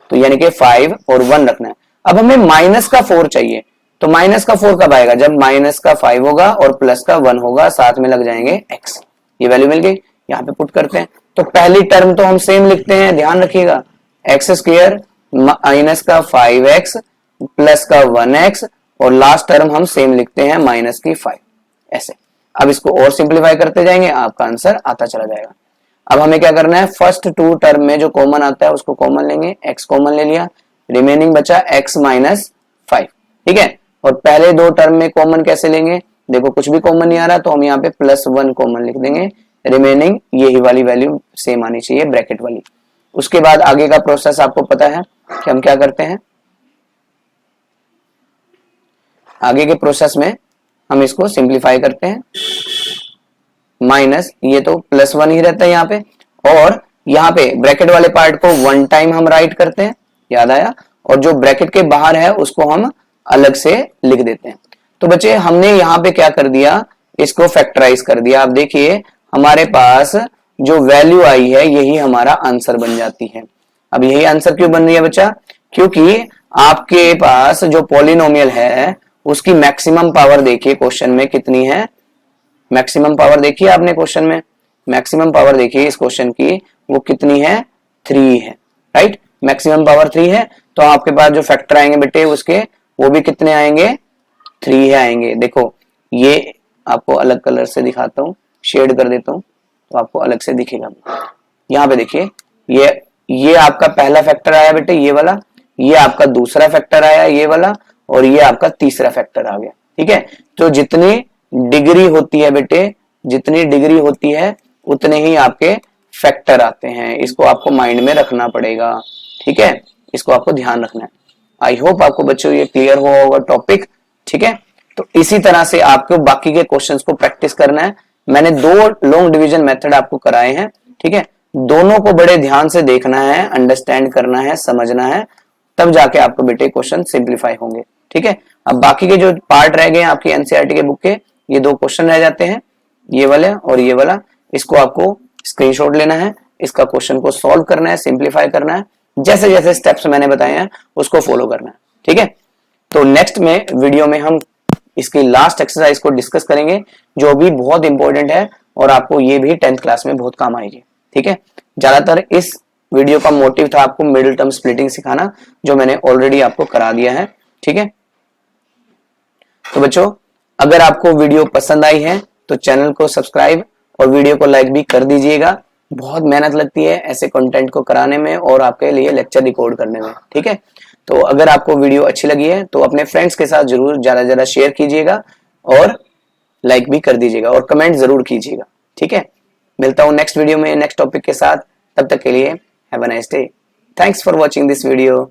तो यानी कि 5 और 1 रखना है। अब हमें -4 चाहिए, तो -4 कब आएगा, जब -5 होगा और +1 होगा, साथ में लग जाएंगे x, ये वैल्यू मिल गई, यहाँ पे पुट करते हैं। तो पहली टर्म तो हम सेम लिखते हैं, ध्यान रखिएगा, x² -5x +1x, और लास्ट टर्म हम सेम लिखते हैं -5, ऐसे। अब इसको और सिंप्लीफाई करते जाएंगे, आपका आंसर आता चला जाएगा। अब हमें क्या करना है, फर्स्ट 2 टर्म में जो कॉमन आता है उसको कॉमन लेंगे, x कॉमन ले लिया, रिमेनिंग बचा x -5, ठीक है। और पहले 2 टर्म में कॉमन कैसे लेंगे, देखो कुछ भी कॉमन नहीं आ रहा तो हम यहाँ पे +1 कॉमन लिख देंगे, रिमेनिंग यही वाली वैल्यू सेम आनी चाहिए, ब्रैकेट वाली। उसके बाद आगे का प्रोसेस आपको पता है कि हम क्या करते हैं, आगे के प्रोसेस में हम इसको सिंप्लीफाई करते हैं, माइनस ये तो +1 ही रहता है यहाँ पे, और यहाँ पे ब्रैकेट वाले पार्ट को 1 टाइम हम राइट करते हैं, याद आया, और जो ब्रैकेट के बाहर है उसको हम अलग से लिख देते हैं। तो बच्चे हमने यहाँ पे क्या कर दिया, इसको फैक्टराइज कर दिया। आप देखिए हमारे पास जो वैल्यू आई है यही हमारा आंसर बन जाती है। अब यही आंसर क्यों बन रही है बच्चा, क्योंकि आपके पास जो पॉलिनोमियल है उसकी मैक्सिमम पावर देखिए क्वेश्चन में कितनी है, मैक्सिमम पावर देखिए आपने क्वेश्चन में, मैक्सिमम पावर देखिए इस क्वेश्चन की वो कितनी है, 3 है, राइट। मैक्सिमम पावर 3 है, तो आपके पास जो फैक्टर आएंगे बेटे उसके वो भी कितने आएंगे, 3 आएंगे। देखो ये आपको अलग कलर से दिखाता हूँ, शेड कर देता हूँ तो आपको अलग से दिखेगा। यहाँ पे देखिए ये आपका पहला फैक्टर आया बेटे ये वाला, ये आपका दूसरा फैक्टर आया ये वाला, और ये आपका तीसरा फैक्टर आ गया। ठीक है, तो जितनी डिग्री होती है बेटे, जितनी डिग्री होती है उतने ही आपके फैक्टर आते हैं। इसको आपको माइंड में रखना पड़ेगा। ठीक है, इसको आपको ध्यान रखना है। आई होप आपको बच्चों ये क्लियर हुआ होगा टॉपिक। ठीक है, तो इसी तरह से आपको बाकी के क्वेश्चंस को प्रैक्टिस करना है। मैंने 2 लॉन्ग डिवीजन मेथड आपको कराए हैं। ठीक है, दोनों को बड़े ध्यान से देखना है, अंडरस्टैंड करना है, समझना है, तब जाके आपको बेटे क्वेश्चन सिंप्लीफाई होंगे। ठीक है, अब बाकी के जो पार्ट रह गए आपकी एनसीईआरटी के बुक के, ये 2 क्वेश्चन रह जाते हैं, ये वाले और ये वाला। इसको आपको स्क्रीनशॉट लेना है, इसका क्वेश्चन को सॉल्व करना है, सिंप्लीफाई करना है, जैसे जैसे स्टेप्स मैंने बताए हैं उसको फॉलो करना है। ठीक है, तो नेक्स्ट में वीडियो में हम इसकी लास्ट एक्सरसाइज को डिस्कस करेंगे, जो भी बहुत इंपॉर्टेंट है और आपको ये भी 10th क्लास में बहुत काम आएगी। ठीक है, ज्यादातर इस वीडियो का मोटिव था आपको मिडिल टर्म स्प्लिटिंग सिखाना, जो मैंने ऑलरेडी आपको करा दिया है। ठीक है, तो बच्चों अगर आपको वीडियो पसंद आई है तो चैनल को सब्सक्राइब और वीडियो को लाइक भी कर दीजिएगा। बहुत मेहनत लगती है ऐसे कंटेंट को कराने में और आपके लिए लेक्चर रिकॉर्ड करने में। ठीक है, तो अगर आपको वीडियो अच्छी लगी है तो अपने फ्रेंड्स के साथ जरूर ज्यादा ज्यादा शेयर कीजिएगा और लाइक भी कर दीजिएगा और कमेंट जरूर कीजिएगा। ठीक है, मिलता हूं नेक्स्ट वीडियो में नेक्स्ट टॉपिक के साथ, तब तक के लिए have a nice day. Thanks for watching this video.